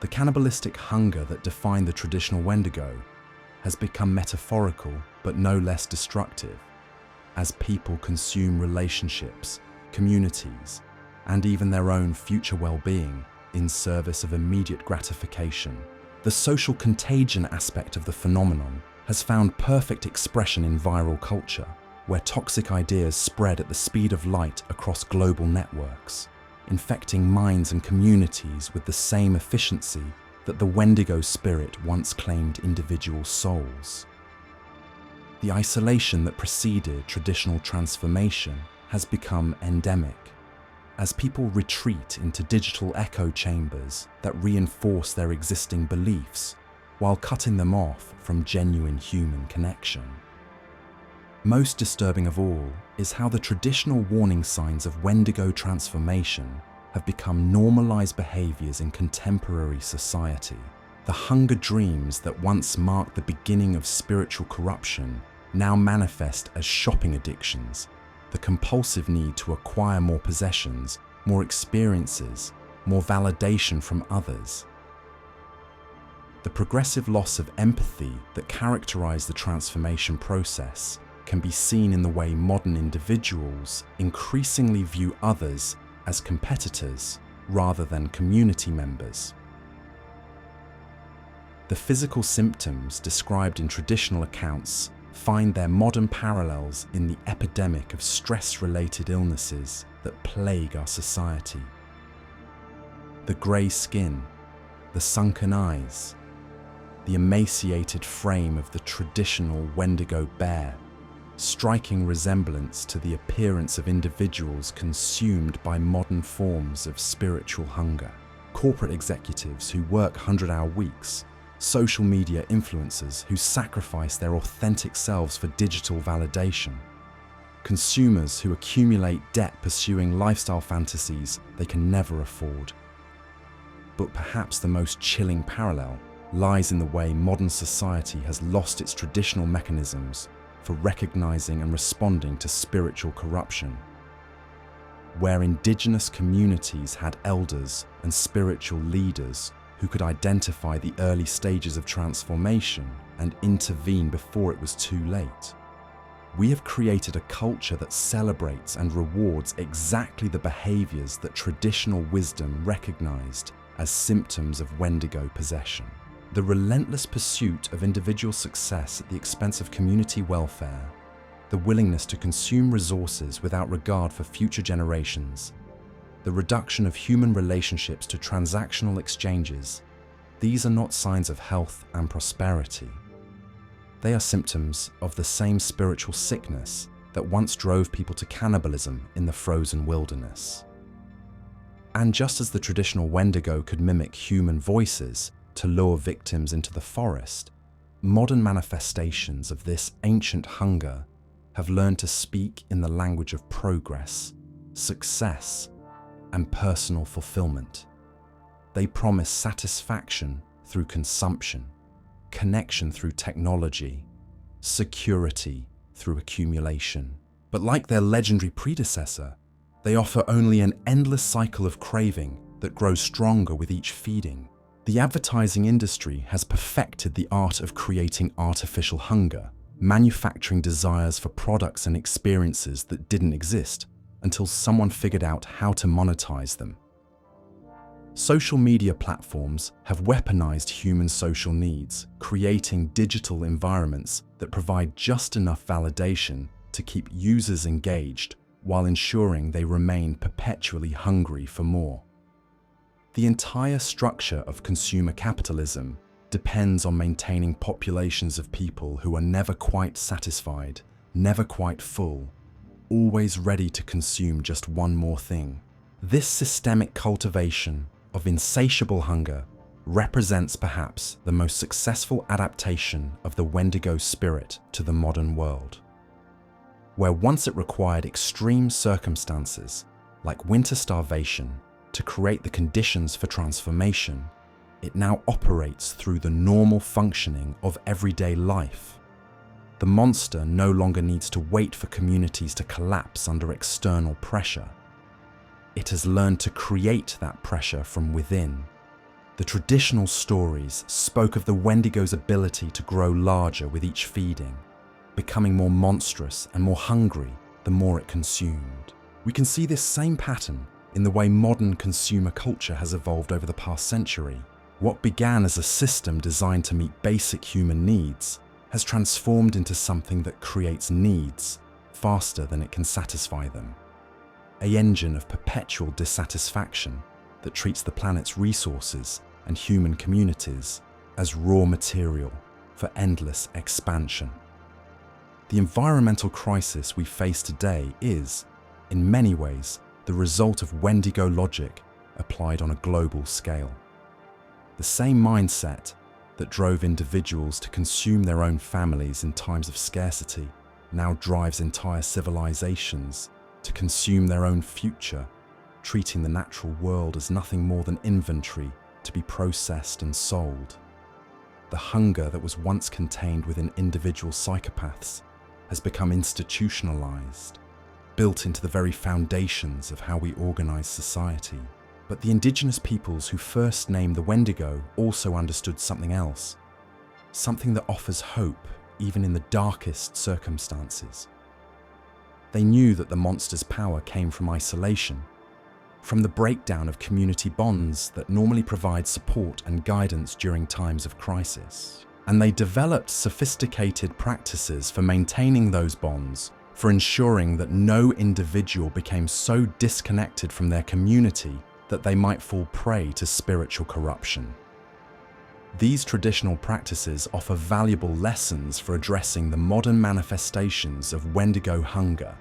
S1: The cannibalistic hunger that defined the traditional Wendigo has become metaphorical but no less destructive, as people consume relationships, communities, and even their own future well-being in service of immediate gratification. The social contagion aspect of the phenomenon has found perfect expression in viral culture, where toxic ideas spread at the speed of light across global networks, infecting minds and communities with the same efficiency that the Wendigo spirit once claimed individual souls. The isolation that preceded traditional transformation has become endemic, as people retreat into digital echo chambers that reinforce their existing beliefs while cutting them off from genuine human connection. Most disturbing of all is how the traditional warning signs of Wendigo transformation have become normalized behaviors in contemporary society. The hunger dreams that once marked the beginning of spiritual corruption now manifest as shopping addictions, the compulsive need to acquire more possessions, more experiences, more validation from others. The progressive loss of empathy that characterized the transformation process can be seen in the way modern individuals increasingly view others as competitors rather than community members. The physical symptoms described in traditional accounts find their modern parallels in the epidemic of stress-related illnesses that plague our society. The grey skin, the sunken eyes, the emaciated frame of the traditional Wendigo bear, striking resemblance to the appearance of individuals consumed by modern forms of spiritual hunger. Corporate executives who work 100-hour weeks, social media influencers who sacrifice their authentic selves for digital validation, consumers who accumulate debt pursuing lifestyle fantasies they can never afford. But perhaps the most chilling parallel lies in the way modern society has lost its traditional mechanisms for recognizing and responding to spiritual corruption. Where indigenous communities had elders and spiritual leaders who could identify the early stages of transformation and intervene before it was too late. We have created a culture that celebrates and rewards exactly the behaviors that traditional wisdom recognized as symptoms of Wendigo possession. The relentless pursuit of individual success at the expense of community welfare, the willingness to consume resources without regard for future generations, the reduction of human relationships to transactional exchanges, these are not signs of health and prosperity. They are symptoms of the same spiritual sickness that once drove people to cannibalism in the frozen wilderness. And just as the traditional Wendigo could mimic human voices to lure victims into the forest, modern manifestations of this ancient hunger have learned to speak in the language of progress, success, and personal fulfillment. They promise satisfaction through consumption, connection through technology, security through accumulation. But like their legendary predecessor, they offer only an endless cycle of craving that grows stronger with each feeding. The advertising industry has perfected the art of creating artificial hunger, manufacturing desires for products and experiences that didn't exist until someone figured out how to monetize them. Social media platforms have weaponized human social needs, creating digital environments that provide just enough validation to keep users engaged while ensuring they remain perpetually hungry for more. The entire structure of consumer capitalism depends on maintaining populations of people who are never quite satisfied, never quite full, always ready to consume just one more thing. This systemic cultivation of insatiable hunger represents perhaps the most successful adaptation of the Wendigo spirit to the modern world. Where once it required extreme circumstances, like winter starvation, to create the conditions for transformation, it now operates through the normal functioning of everyday life. The monster no longer needs to wait for communities to collapse under external pressure. It has learned to create that pressure from within. The traditional stories spoke of the Wendigo's ability to grow larger with each feeding, becoming more monstrous and more hungry the more it consumed. We can see this same pattern in the way modern consumer culture has evolved over the past century. What began as a system designed to meet basic human needs has transformed into something that creates needs faster than it can satisfy them. An engine of perpetual dissatisfaction that treats the planet's resources and human communities as raw material for endless expansion. The environmental crisis we face today is, in many ways, the result of Wendigo logic applied on a global scale. The same mindset that drove individuals to consume their own families in times of scarcity now drives entire civilizations to consume their own future, treating the natural world as nothing more than inventory to be processed and sold. The hunger that was once contained within individual psychopaths has become institutionalized, built into the very foundations of how we organize society. But the indigenous peoples who first named the Wendigo also understood something else, something that offers hope even in the darkest circumstances. They knew that the monster's power came from isolation, from the breakdown of community bonds that normally provide support and guidance during times of crisis. And they developed sophisticated practices for maintaining those bonds, for ensuring that no individual became so disconnected from their community that they might fall prey to spiritual corruption. These traditional practices offer valuable lessons for addressing the modern manifestations of Wendigo hunger.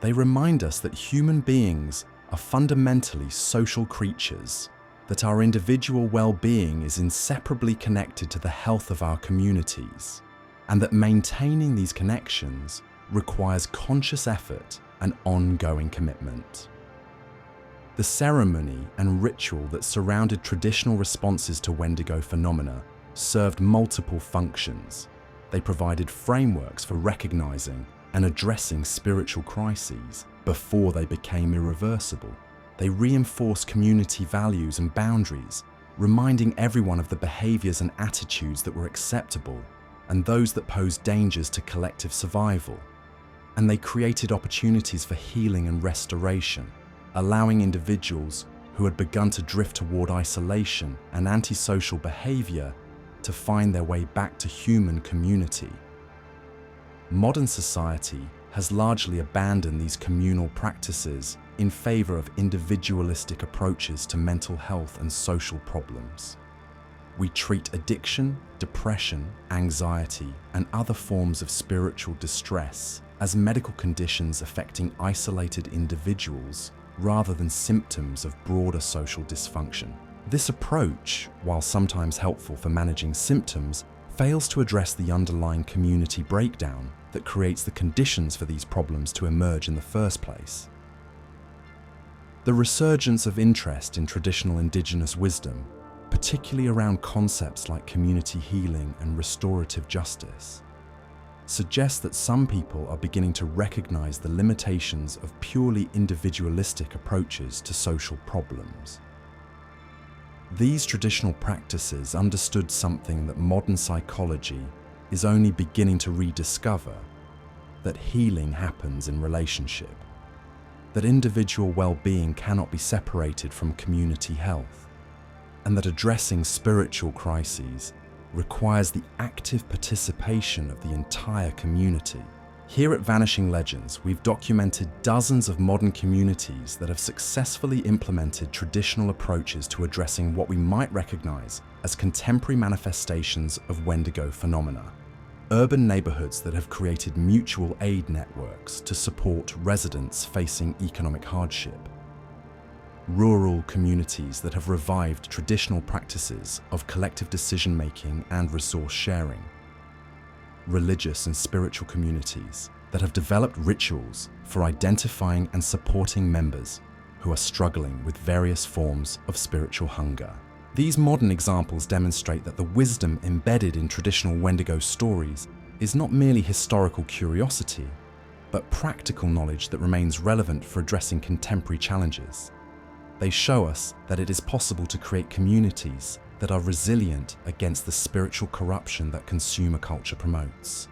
S1: They remind us that human beings are fundamentally social creatures, that our individual well-being is inseparably connected to the health of our communities, and that maintaining these connections requires conscious effort and ongoing commitment. The ceremony and ritual that surrounded traditional responses to Wendigo phenomena served multiple functions. They provided frameworks for recognizing and addressing spiritual crises before they became irreversible. They reinforced community values and boundaries, reminding everyone of the behaviors and attitudes that were acceptable and those that posed dangers to collective survival. And they created opportunities for healing and restoration, allowing individuals who had begun to drift toward isolation and antisocial behavior to find their way back to human community. Modern society has largely abandoned these communal practices in favor of individualistic approaches to mental health and social problems. We treat addiction, depression, anxiety, and other forms of spiritual distress as medical conditions affecting isolated individuals rather than symptoms of broader social dysfunction. This approach, while sometimes helpful for managing symptoms, fails to address the underlying community breakdown that creates the conditions for these problems to emerge in the first place. The resurgence of interest in traditional Indigenous wisdom, particularly around concepts like community healing and restorative justice, suggests that some people are beginning to recognize the limitations of purely individualistic approaches to social problems. These traditional practices understood something that modern psychology is only beginning to rediscover that healing happens in relationship, that individual well-being cannot be separated from community health, and that addressing spiritual crises requires the active participation of the entire community. Here at Vanishing Legends, we've documented dozens of modern communities that have successfully implemented traditional approaches to addressing what we might recognize as contemporary manifestations of Wendigo phenomena. Urban neighborhoods that have created mutual aid networks to support residents facing economic hardship. Rural communities that have revived traditional practices of collective decision-making and resource sharing. Religious and spiritual communities that have developed rituals for identifying and supporting members who are struggling with various forms of spiritual hunger. These modern examples demonstrate that the wisdom embedded in traditional Wendigo stories is not merely historical curiosity, but practical knowledge that remains relevant for addressing contemporary challenges. They show us that it is possible to create communities that are resilient against the spiritual corruption that consumer culture promotes.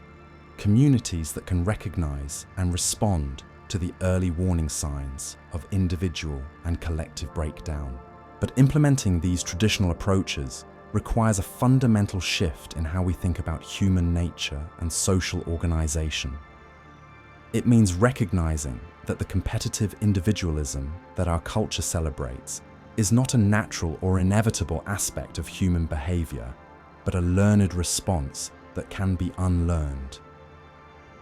S1: Communities that can recognize and respond to the early warning signs of individual and collective breakdown. But implementing these traditional approaches requires a fundamental shift in how we think about human nature and social organization. It means recognizing that the competitive individualism that our culture celebrates is not a natural or inevitable aspect of human behavior, but a learned response that can be unlearned.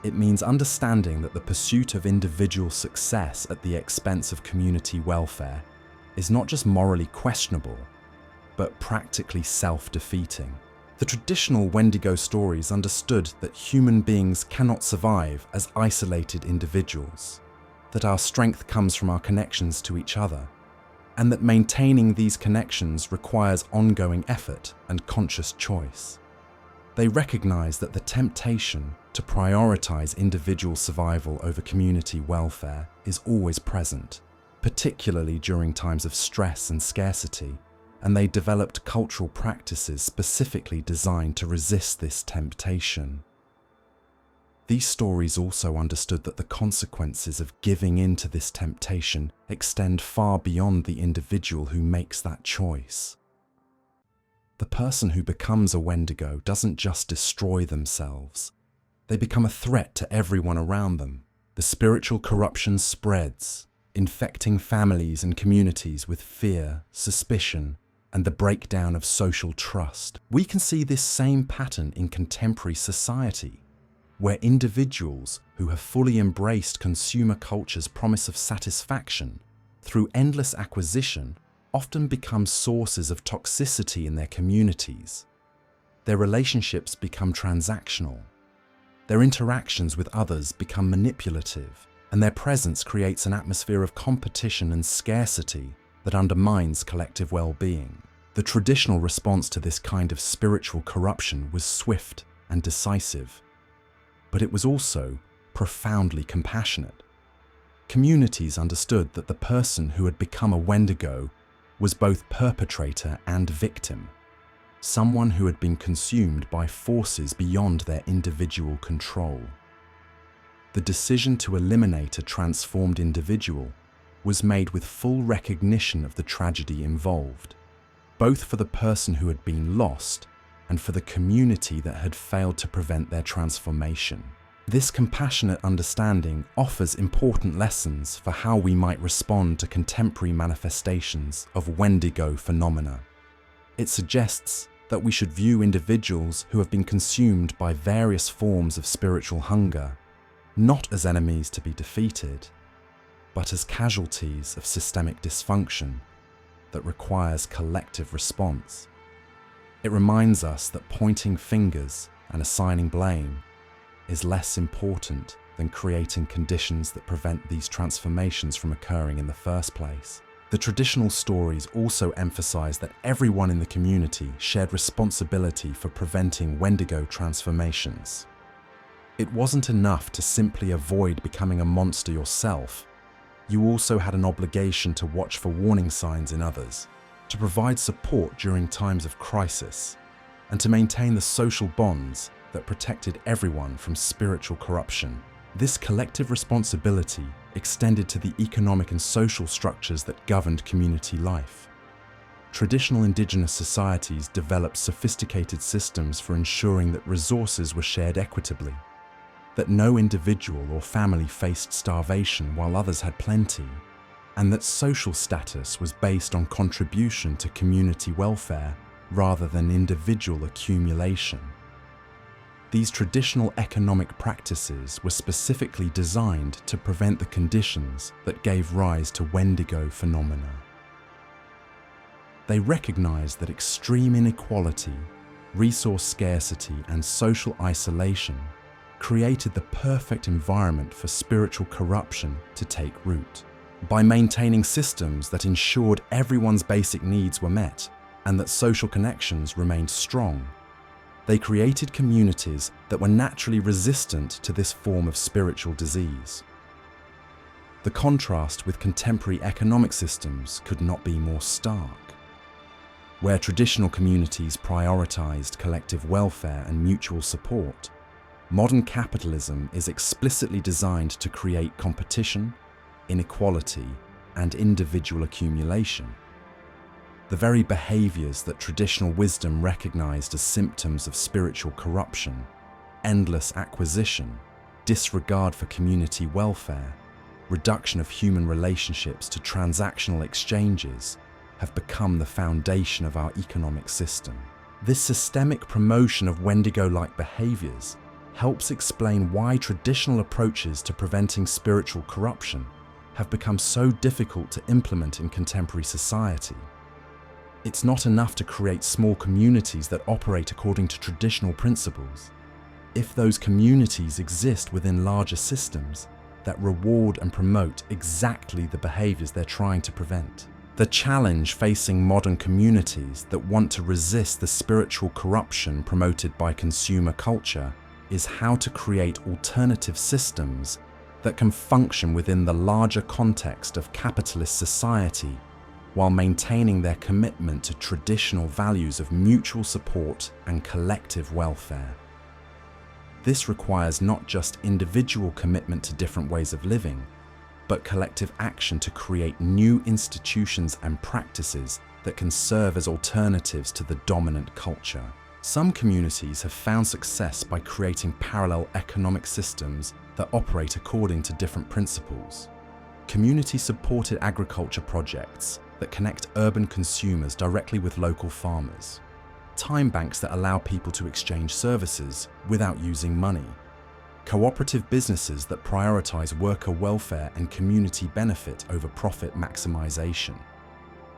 S1: It means understanding that the pursuit of individual success at the expense of community welfare is not just morally questionable, but practically self-defeating. The traditional Wendigo stories understood that human beings cannot survive as isolated individuals, that our strength comes from our connections to each other, and that maintaining these connections requires ongoing effort and conscious choice. They recognize that the temptation to prioritize individual survival over community welfare is always present, particularly during times of stress and scarcity, and they developed cultural practices specifically designed to resist this temptation. These stories also understood that the consequences of giving in to this temptation extend far beyond the individual who makes that choice. The person who becomes a Wendigo doesn't just destroy themselves. They become a threat to everyone around them. The spiritual corruption spreads, infecting families and communities with fear, suspicion, and the breakdown of social trust. We can see this same pattern in contemporary society, where individuals who have fully embraced consumer culture's promise of satisfaction through endless acquisition often become sources of toxicity in their communities. Their relationships become transactional. Their interactions with others become manipulative, and their presence creates an atmosphere of competition and scarcity that undermines collective well-being. The traditional response to this kind of spiritual corruption was swift and decisive, but it was also profoundly compassionate. Communities understood that the person who had become a Wendigo was both perpetrator and victim, someone who had been consumed by forces beyond their individual control. The decision to eliminate a transformed individual was made with full recognition of the tragedy involved, both for the person who had been lost and for the community that had failed to prevent their transformation. This compassionate understanding offers important lessons for how we might respond to contemporary manifestations of Wendigo phenomena. It suggests that we should view individuals who have been consumed by various forms of spiritual hunger not as enemies to be defeated, but as casualties of systemic dysfunction that requires collective response. It reminds us that pointing fingers and assigning blame is less important than creating conditions that prevent these transformations from occurring in the first place. The traditional stories also emphasize that everyone in the community shared responsibility for preventing Wendigo transformations. It wasn't enough to simply avoid becoming a monster yourself. You also had an obligation to watch for warning signs in others, to provide support during times of crisis, and to maintain the social bonds that protected everyone from spiritual corruption. This collective responsibility extended to the economic and social structures that governed community life. Traditional indigenous societies developed sophisticated systems for ensuring that resources were shared equitably, that no individual or family faced starvation while others had plenty, and that social status was based on contribution to community welfare rather than individual accumulation. These traditional economic practices were specifically designed to prevent the conditions that gave rise to Wendigo phenomena. They recognized that extreme inequality, resource scarcity, and social isolation created the perfect environment for spiritual corruption to take root. By maintaining systems that ensured everyone's basic needs were met and that social connections remained strong, they created communities that were naturally resistant to this form of spiritual disease. The contrast with contemporary economic systems could not be more stark. Where traditional communities prioritized collective welfare and mutual support, modern capitalism is explicitly designed to create competition, inequality, and individual accumulation. The very behaviors that traditional wisdom recognized as symptoms of spiritual corruption, endless acquisition, disregard for community welfare, reduction of human relationships to transactional exchanges, have become the foundation of our economic system. This systemic promotion of Wendigo-like behaviors helps explain why traditional approaches to preventing spiritual corruption have become so difficult to implement in contemporary society. It's not enough to create small communities that operate according to traditional principles. If those communities exist within larger systems that reward and promote exactly the behaviors they're trying to prevent. The challenge facing modern communities that want to resist the spiritual corruption promoted by consumer culture is how to create alternative systems that can function within the larger context of capitalist society while maintaining their commitment to traditional values of mutual support and collective welfare. This requires not just individual commitment to different ways of living, but collective action to create new institutions and practices that can serve as alternatives to the dominant culture. Some communities have found success by creating parallel economic systems that operate according to different principles. Community-supported agriculture projects that connect urban consumers directly with local farmers. Time banks that allow people to exchange services without using money. Cooperative businesses that prioritize worker welfare and community benefit over profit maximization.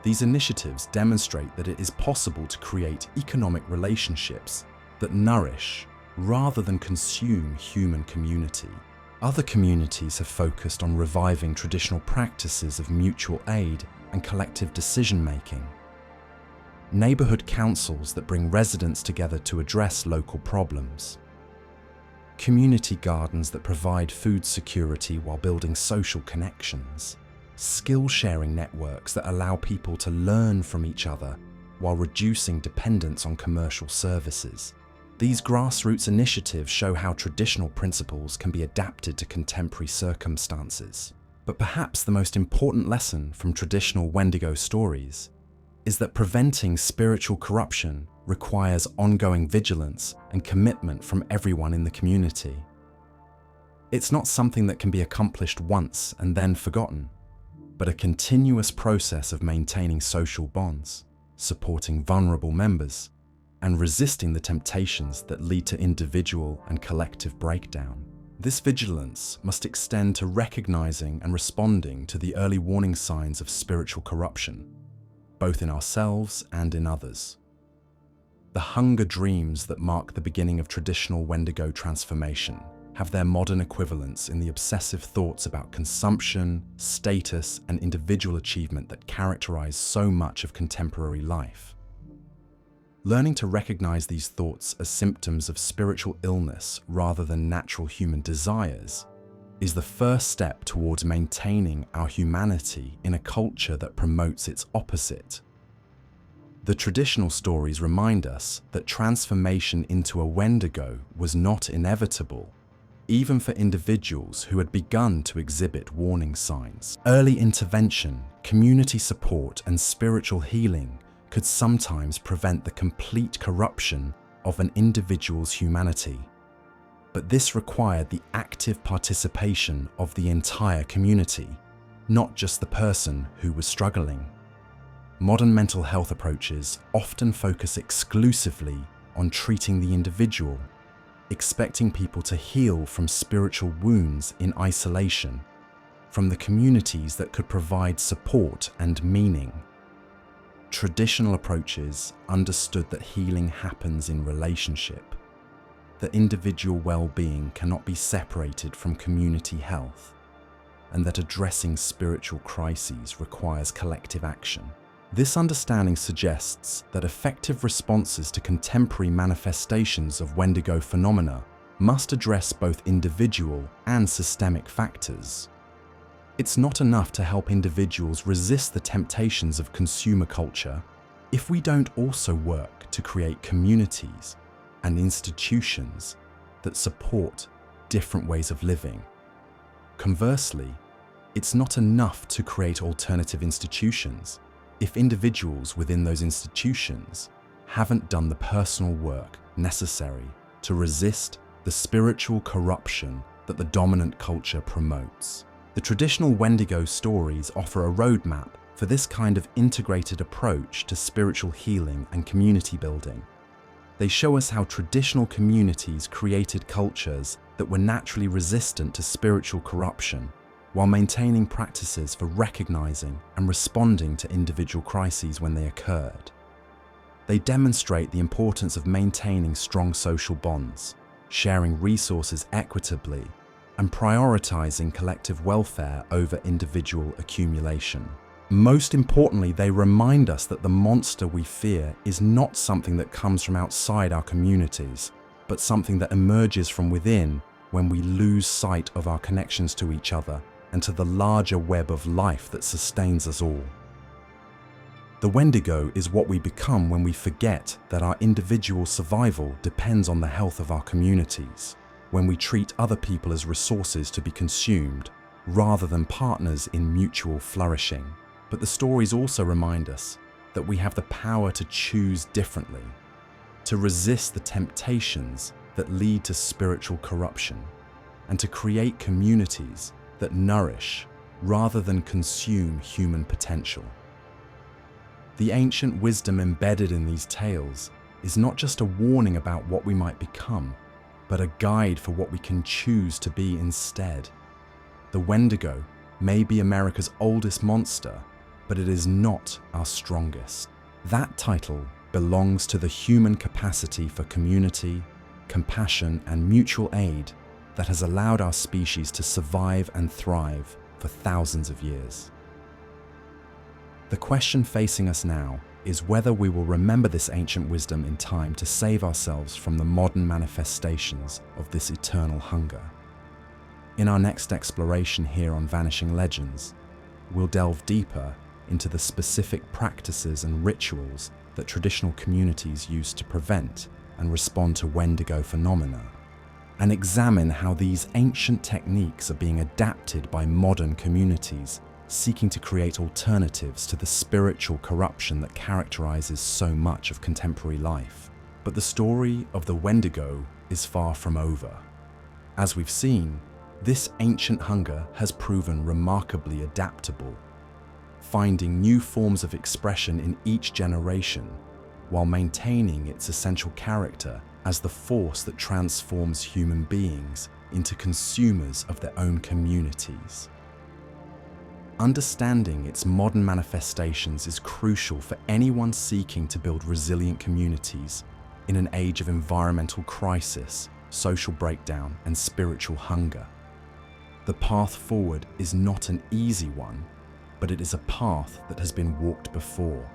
S1: These initiatives demonstrate that it is possible to create economic relationships that nourish rather than consume human community. Other communities have focused on reviving traditional practices of mutual aid and collective decision-making. Neighborhood councils that bring residents together to address local problems. Community gardens that provide food security while building social connections. Skill-sharing networks that allow people to learn from each other while reducing dependence on commercial services. These grassroots initiatives show how traditional principles can be adapted to contemporary circumstances. But perhaps the most important lesson from traditional Wendigo stories is that preventing spiritual corruption requires ongoing vigilance and commitment from everyone in the community. It's not something that can be accomplished once and then forgotten, but a continuous process of maintaining social bonds, supporting vulnerable members, and resisting the temptations that lead to individual and collective breakdown. This vigilance must extend to recognizing and responding to the early warning signs of spiritual corruption, both in ourselves and in others. The hunger dreams that mark the beginning of traditional Wendigo transformation have their modern equivalents in the obsessive thoughts about consumption, status, and individual achievement that characterize so much of contemporary life. Learning to recognize these thoughts as symptoms of spiritual illness rather than natural human desires is the first step towards maintaining our humanity in a culture that promotes its opposite. The traditional stories remind us that transformation into a Wendigo was not inevitable, even for individuals who had begun to exhibit warning signs. Early intervention, community support, and spiritual healing could sometimes prevent the complete corruption of an individual's humanity. But this required the active participation of the entire community, not just the person who was struggling. Modern mental health approaches often focus exclusively on treating the individual, expecting people to heal from spiritual wounds in isolation, from the communities that could provide support and meaning. Traditional approaches understood that healing happens in relationship, that individual well-being cannot be separated from community health, and that addressing spiritual crises requires collective action. This understanding suggests that effective responses to contemporary manifestations of Wendigo phenomena must address both individual and systemic factors. It's not enough to help individuals resist the temptations of consumer culture if we don't also work to create communities and institutions that support different ways of living. Conversely, it's not enough to create alternative institutions if individuals within those institutions haven't done the personal work necessary to resist the spiritual corruption that the dominant culture promotes. The traditional Wendigo stories offer a roadmap for this kind of integrated approach to spiritual healing and community building. They show us how traditional communities created cultures that were naturally resistant to spiritual corruption, while maintaining practices for recognizing and responding to individual crises when they occurred. They demonstrate the importance of maintaining strong social bonds, sharing resources equitably, and prioritizing collective welfare over individual accumulation. Most importantly, they remind us that the monster we fear is not something that comes from outside our communities, but something that emerges from within when we lose sight of our connections to each other and to the larger web of life that sustains us all. The Wendigo is what we become when we forget that our individual survival depends on the health of our communities, when we treat other people as resources to be consumed, rather than partners in mutual flourishing. But the stories also remind us that we have the power to choose differently, to resist the temptations that lead to spiritual corruption, and to create communities that nourish rather than consume human potential. The ancient wisdom embedded in these tales is not just a warning about what we might become, but a guide for what we can choose to be instead. The Wendigo may be America's oldest monster, but it is not our strongest. That title belongs to the human capacity for community, compassion, and mutual aid that has allowed our species to survive and thrive for thousands of years. The question facing us now is whether we will remember this ancient wisdom in time to save ourselves from the modern manifestations of this eternal hunger. In our next exploration here on Vanishing Legends, we'll delve deeper into the specific practices and rituals that traditional communities use to prevent and respond to Wendigo phenomena, and examine how these ancient techniques are being adapted by modern communities seeking to create alternatives to the spiritual corruption that characterizes so much of contemporary life. But the story of the Wendigo is far from over. As we've seen, this ancient hunger has proven remarkably adaptable, finding new forms of expression in each generation, while maintaining its essential character as the force that transforms human beings into consumers of their own communities. Understanding its modern manifestations is crucial for anyone seeking to build resilient communities in an age of environmental crisis, social breakdown, and spiritual hunger. The path forward is not an easy one, but it is a path that has been walked before.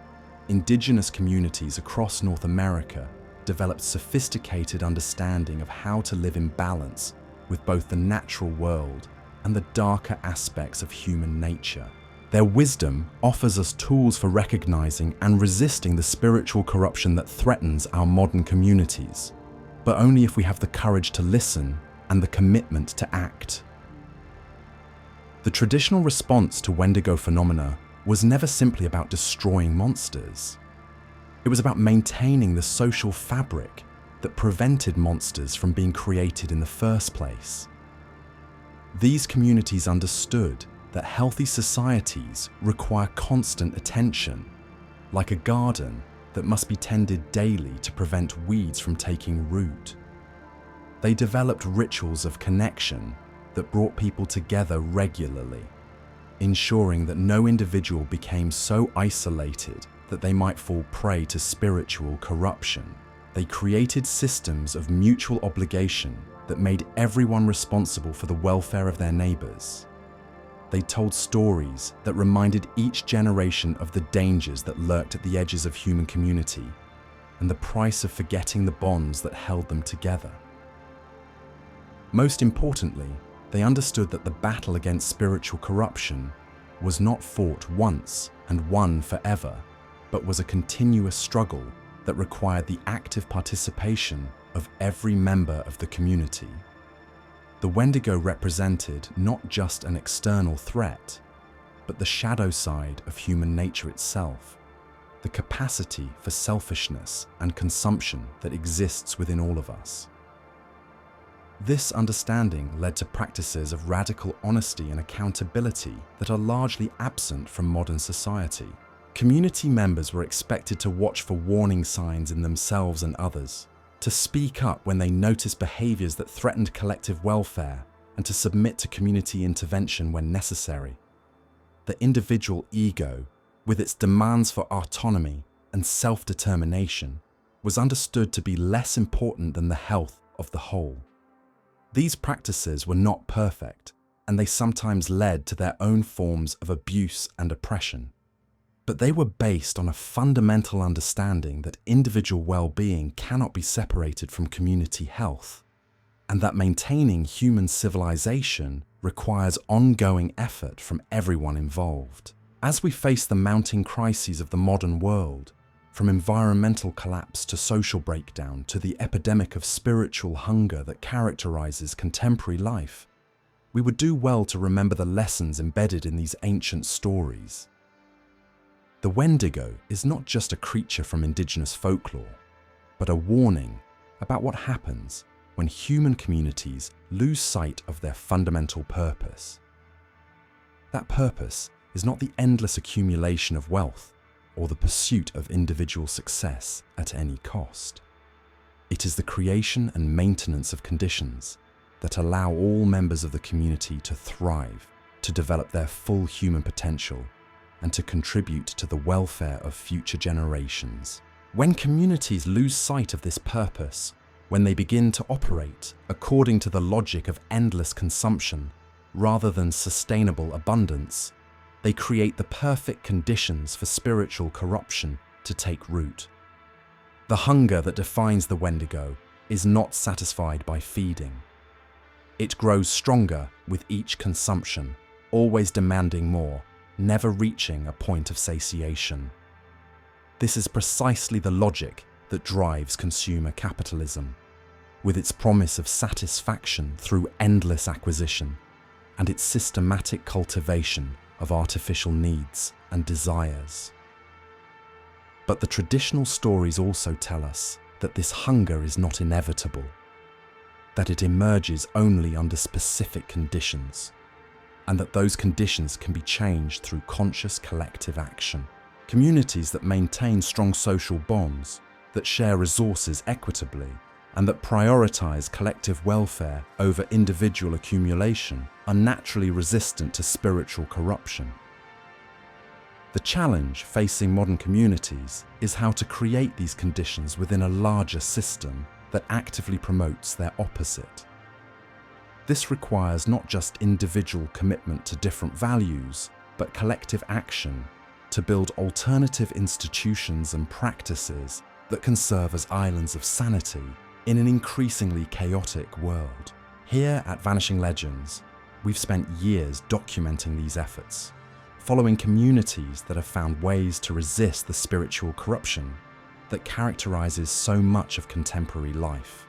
S1: Indigenous communities across North America developed sophisticated understanding of how to live in balance with both the natural world and the darker aspects of human nature. Their wisdom offers us tools for recognizing and resisting the spiritual corruption that threatens our modern communities, but only if we have the courage to listen and the commitment to act. The traditional response to Wendigo phenomena was never simply about destroying monsters. It was about maintaining the social fabric that prevented monsters from being created in the first place. These communities understood that healthy societies require constant attention, like a garden that must be tended daily to prevent weeds from taking root. They developed rituals of connection that brought people together regularly, ensuring that no individual became so isolated that they might fall prey to spiritual corruption. They created systems of mutual obligation that made everyone responsible for the welfare of their neighbors. They told stories that reminded each generation of the dangers that lurked at the edges of human community and the price of forgetting the bonds that held them together. Most importantly, they understood that the battle against spiritual corruption was not fought once and won forever, but was a continuous struggle that required the active participation of every member of the community. The Wendigo represented not just an external threat, but the shadow side of human nature itself, the capacity for selfishness and consumption that exists within all of us. This understanding led to practices of radical honesty and accountability that are largely absent from modern society. Community members were expected to watch for warning signs in themselves and others, to speak up when they noticed behaviors that threatened collective welfare, and to submit to community intervention when necessary. The individual ego, with its demands for autonomy and self-determination, was understood to be less important than the health of the whole. These practices were not perfect, and they sometimes led to their own forms of abuse and oppression. But they were based on a fundamental understanding that individual well-being cannot be separated from community health, and that maintaining human civilization requires ongoing effort from everyone involved. As we face the mounting crises of the modern world, from environmental collapse to social breakdown to the epidemic of spiritual hunger that characterizes contemporary life, we would do well to remember the lessons embedded in these ancient stories. The Wendigo is not just a creature from Indigenous folklore, but a warning about what happens when human communities lose sight of their fundamental purpose. That purpose is not the endless accumulation of wealth or the pursuit of individual success at any cost. It is the creation and maintenance of conditions that allow all members of the community to thrive, to develop their full human potential, and to contribute to the welfare of future generations. When communities lose sight of this purpose, when they begin to operate according to the logic of endless consumption rather than sustainable abundance, they create the perfect conditions for spiritual corruption to take root. The hunger that defines the Wendigo is not satisfied by feeding. It grows stronger with each consumption, always demanding more, never reaching a point of satiation. This is precisely the logic that drives consumer capitalism, with its promise of satisfaction through endless acquisition and its systematic cultivation of artificial needs and desires. But the traditional stories also tell us that this hunger is not inevitable, that it emerges only under specific conditions, and that those conditions can be changed through conscious collective action. Communities that maintain strong social bonds, that share resources equitably, and that prioritize collective welfare over individual accumulation are naturally resistant to spiritual corruption. The challenge facing modern communities is how to create these conditions within a larger system that actively promotes their opposite. This requires not just individual commitment to different values, but collective action to build alternative institutions and practices that can serve as islands of sanity in an increasingly chaotic world. Here at Vanishing Legends, we've spent years documenting these efforts, following communities that have found ways to resist the spiritual corruption that characterizes so much of contemporary life.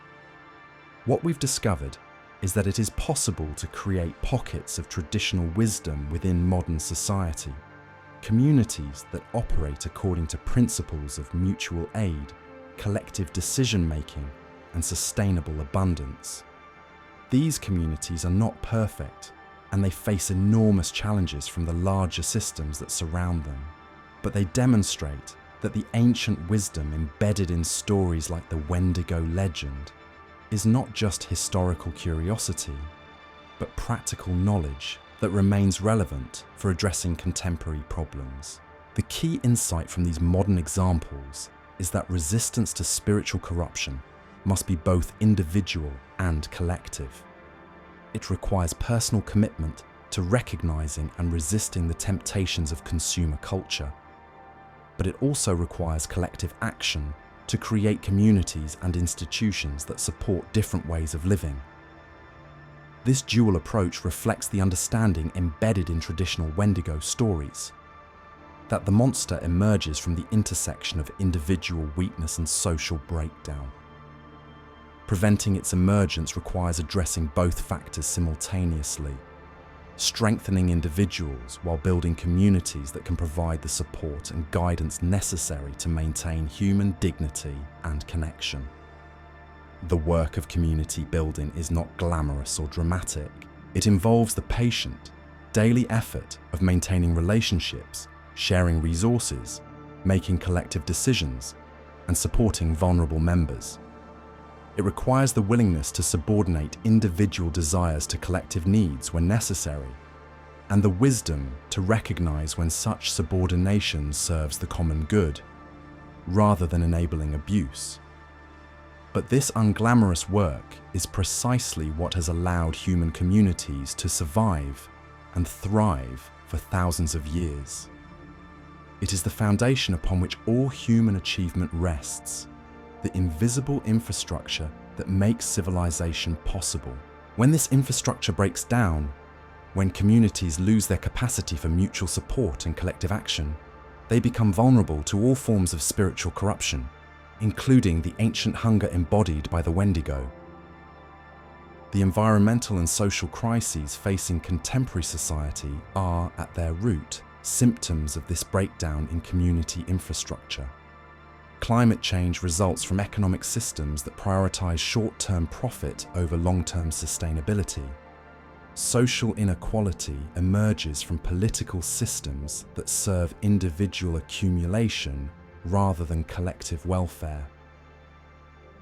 S1: What we've discovered is that it is possible to create pockets of traditional wisdom within modern society, communities that operate according to principles of mutual aid, collective decision-making, and sustainable abundance. These communities are not perfect, and they face enormous challenges from the larger systems that surround them, but they demonstrate that the ancient wisdom embedded in stories like the Wendigo legend is not just historical curiosity, but practical knowledge that remains relevant for addressing contemporary problems. The key insight from these modern examples is that resistance to spiritual corruption must be both individual and collective. It requires personal commitment to recognizing and resisting the temptations of consumer culture, but it also requires collective action to create communities and institutions that support different ways of living. This dual approach reflects the understanding embedded in traditional Wendigo stories, that the monster emerges from the intersection of individual weakness and social breakdown. Preventing its emergence requires addressing both factors simultaneously, strengthening individuals while building communities that can provide the support and guidance necessary to maintain human dignity and connection. The work of community building is not glamorous or dramatic. It involves the patient, daily effort of maintaining relationships, sharing resources, making collective decisions, and supporting vulnerable members. It requires the willingness to subordinate individual desires to collective needs when necessary, and the wisdom to recognize when such subordination serves the common good, rather than enabling abuse. But this unglamorous work is precisely what has allowed human communities to survive and thrive for thousands of years. It is the foundation upon which all human achievement rests, the invisible infrastructure that makes civilization possible. When this infrastructure breaks down, when communities lose their capacity for mutual support and collective action, they become vulnerable to all forms of spiritual corruption, including the ancient hunger embodied by the Wendigo. The environmental and social crises facing contemporary society are, at their root, symptoms of this breakdown in community infrastructure. Climate change results from economic systems that prioritize short-term profit over long-term sustainability. Social inequality emerges from political systems that serve individual accumulation rather than collective welfare.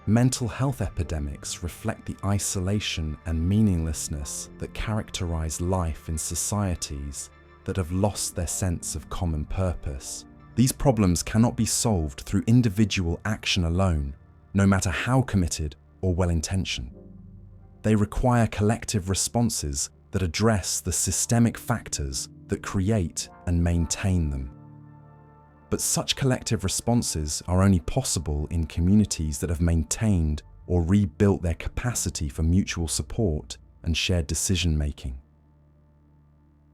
S1: Mental health epidemics reflect the isolation and meaninglessness that characterize life in societies that have lost their sense of common purpose. These problems cannot be solved through individual action alone, no matter how committed or well-intentioned. They require collective responses that address the systemic factors that create and maintain them. But such collective responses are only possible in communities that have maintained or rebuilt their capacity for mutual support and shared decision-making.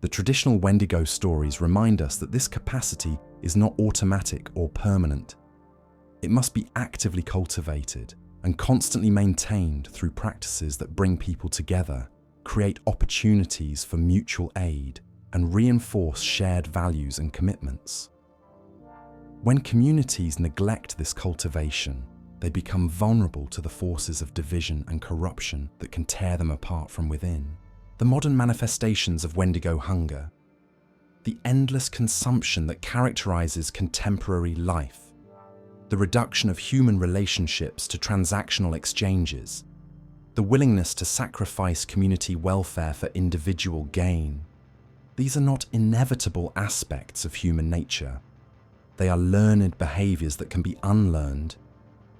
S1: The traditional Wendigo stories remind us that this capacity is not automatic or permanent. It must be actively cultivated and constantly maintained through practices that bring people together, create opportunities for mutual aid, and reinforce shared values and commitments. When communities neglect this cultivation, they become vulnerable to the forces of division and corruption that can tear them apart from within. The modern manifestations of Wendigo hunger, the endless consumption that characterizes contemporary life, the reduction of human relationships to transactional exchanges, the willingness to sacrifice community welfare for individual gain. These are not inevitable aspects of human nature. They are learned behaviors that can be unlearned,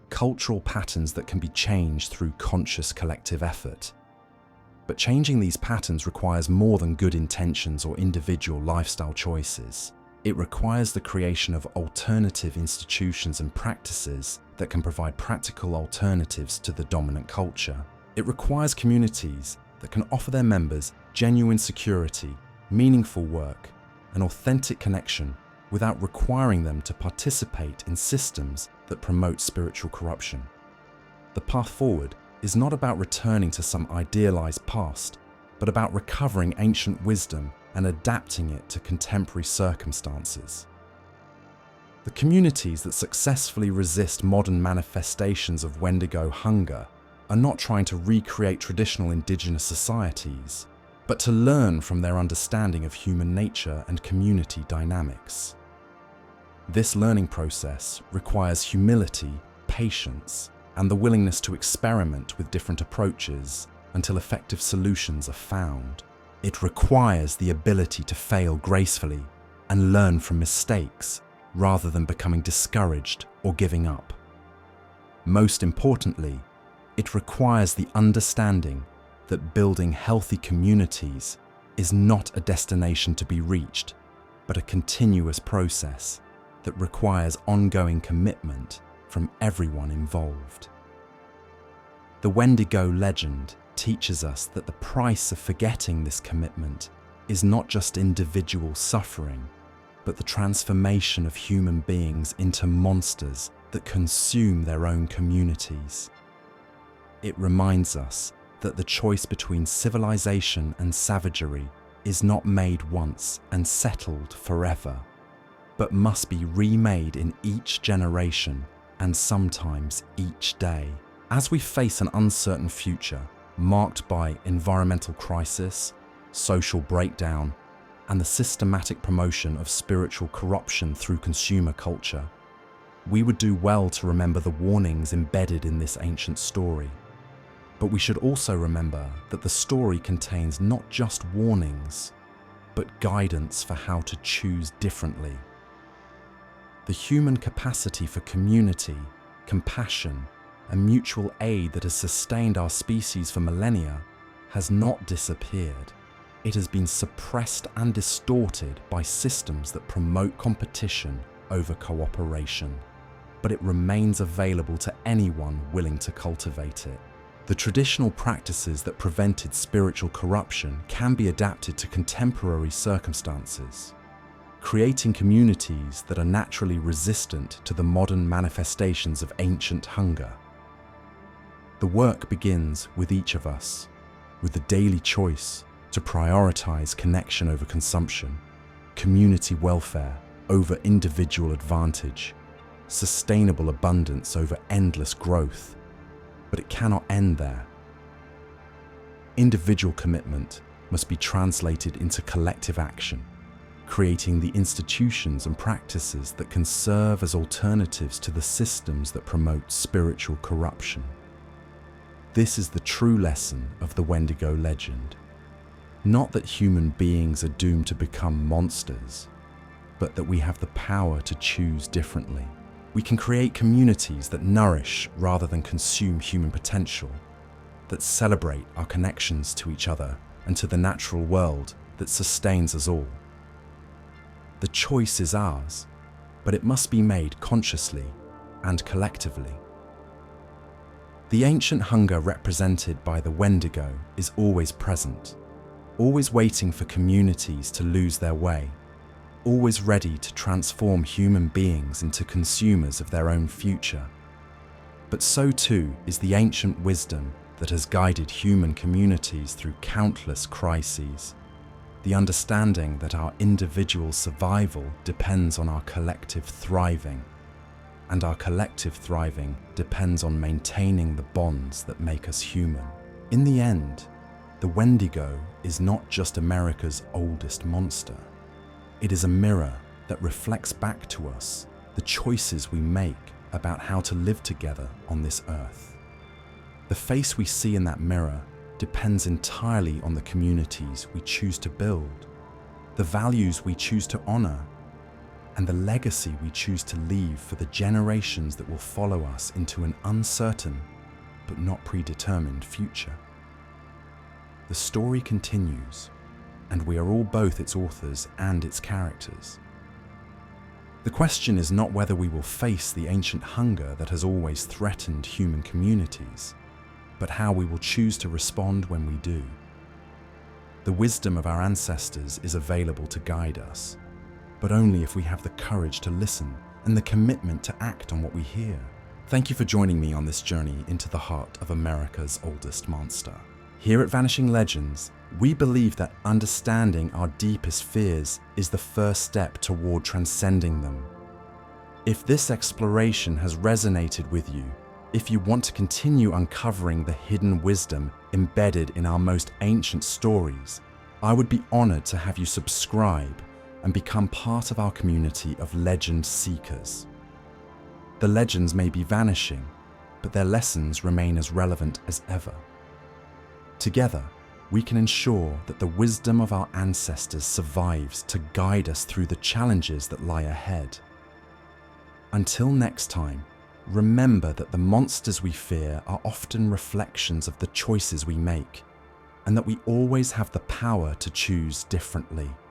S1: cultural patterns that can be changed through conscious collective effort. But changing these patterns requires more than good intentions or individual lifestyle choices. It requires the creation of alternative institutions and practices that can provide practical alternatives to the dominant culture. It requires communities that can offer their members genuine security, meaningful work, an authentic connection without requiring them to participate in systems that promote spiritual corruption. The path forward is not about returning to some idealized past, but about recovering ancient wisdom and adapting it to contemporary circumstances. The communities that successfully resist modern manifestations of Wendigo hunger are not trying to recreate traditional indigenous societies, but to learn from their understanding of human nature and community dynamics. This learning process requires humility, patience, and the willingness to experiment with different approaches until effective solutions are found. It requires the ability to fail gracefully and learn from mistakes rather than becoming discouraged or giving up. Most importantly, it requires the understanding that building healthy communities is not a destination to be reached, but a continuous process that requires ongoing commitment from everyone involved. The Wendigo legend teaches us that the price of forgetting this commitment is not just individual suffering, but the transformation of human beings into monsters that consume their own communities. It reminds us that the choice between civilization and savagery is not made once and settled forever, but must be remade in each generation and sometimes each day. As we face an uncertain future marked by environmental crisis, social breakdown, and the systematic promotion of spiritual corruption through consumer culture, we would do well to remember the warnings embedded in this ancient story. But we should also remember that the story contains not just warnings, but guidance for how to choose differently. The human capacity for community, compassion, and mutual aid that has sustained our species for millennia has not disappeared. It has been suppressed and distorted by systems that promote competition over cooperation, but it remains available to anyone willing to cultivate it. The traditional practices that prevented spiritual corruption can be adapted to contemporary circumstances, creating communities that are naturally resistant to the modern manifestations of ancient hunger. The work begins with each of us, with the daily choice to prioritize connection over consumption, community welfare over individual advantage, sustainable abundance over endless growth. But it cannot end there. Individual commitment must be translated into collective action, creating the institutions and practices that can serve as alternatives to the systems that promote spiritual corruption. This is the true lesson of the Wendigo legend. Not that human beings are doomed to become monsters, but that we have the power to choose differently. We can create communities that nourish rather than consume human potential, that celebrate our connections to each other and to the natural world that sustains us all. The choice is ours, but it must be made consciously and collectively. The ancient hunger represented by the Wendigo is always present, always waiting for communities to lose their way, always ready to transform human beings into consumers of their own future. But so too is the ancient wisdom that has guided human communities through countless crises, the understanding that our individual survival depends on our collective thriving, and our collective thriving depends on maintaining the bonds that make us human. In the end, the Wendigo is not just America's oldest monster. It is a mirror that reflects back to us the choices we make about how to live together on this earth. The face we see in that mirror depends entirely on the communities we choose to build, the values we choose to honor, and the legacy we choose to leave for the generations that will follow us into an uncertain but not predetermined future. The story continues, and we are all both its authors and its characters. The question is not whether we will face the ancient hunger that has always threatened human communities, but how we will choose to respond when we do. The wisdom of our ancestors is available to guide us, but only if we have the courage to listen and the commitment to act on what we hear. Thank you for joining me on this journey into the heart of America's oldest monster. Here at Vanishing Legends, we believe that understanding our deepest fears is the first step toward transcending them. If this exploration has resonated with you, if you want to continue uncovering the hidden wisdom embedded in our most ancient stories, I would be honored to have you subscribe and become part of our community of legend seekers. The legends may be vanishing, but their lessons remain as relevant as ever. Together, we can ensure that the wisdom of our ancestors survives to guide us through the challenges that lie ahead. Until next time, remember that the monsters we fear are often reflections of the choices we make, and that we always have the power to choose differently.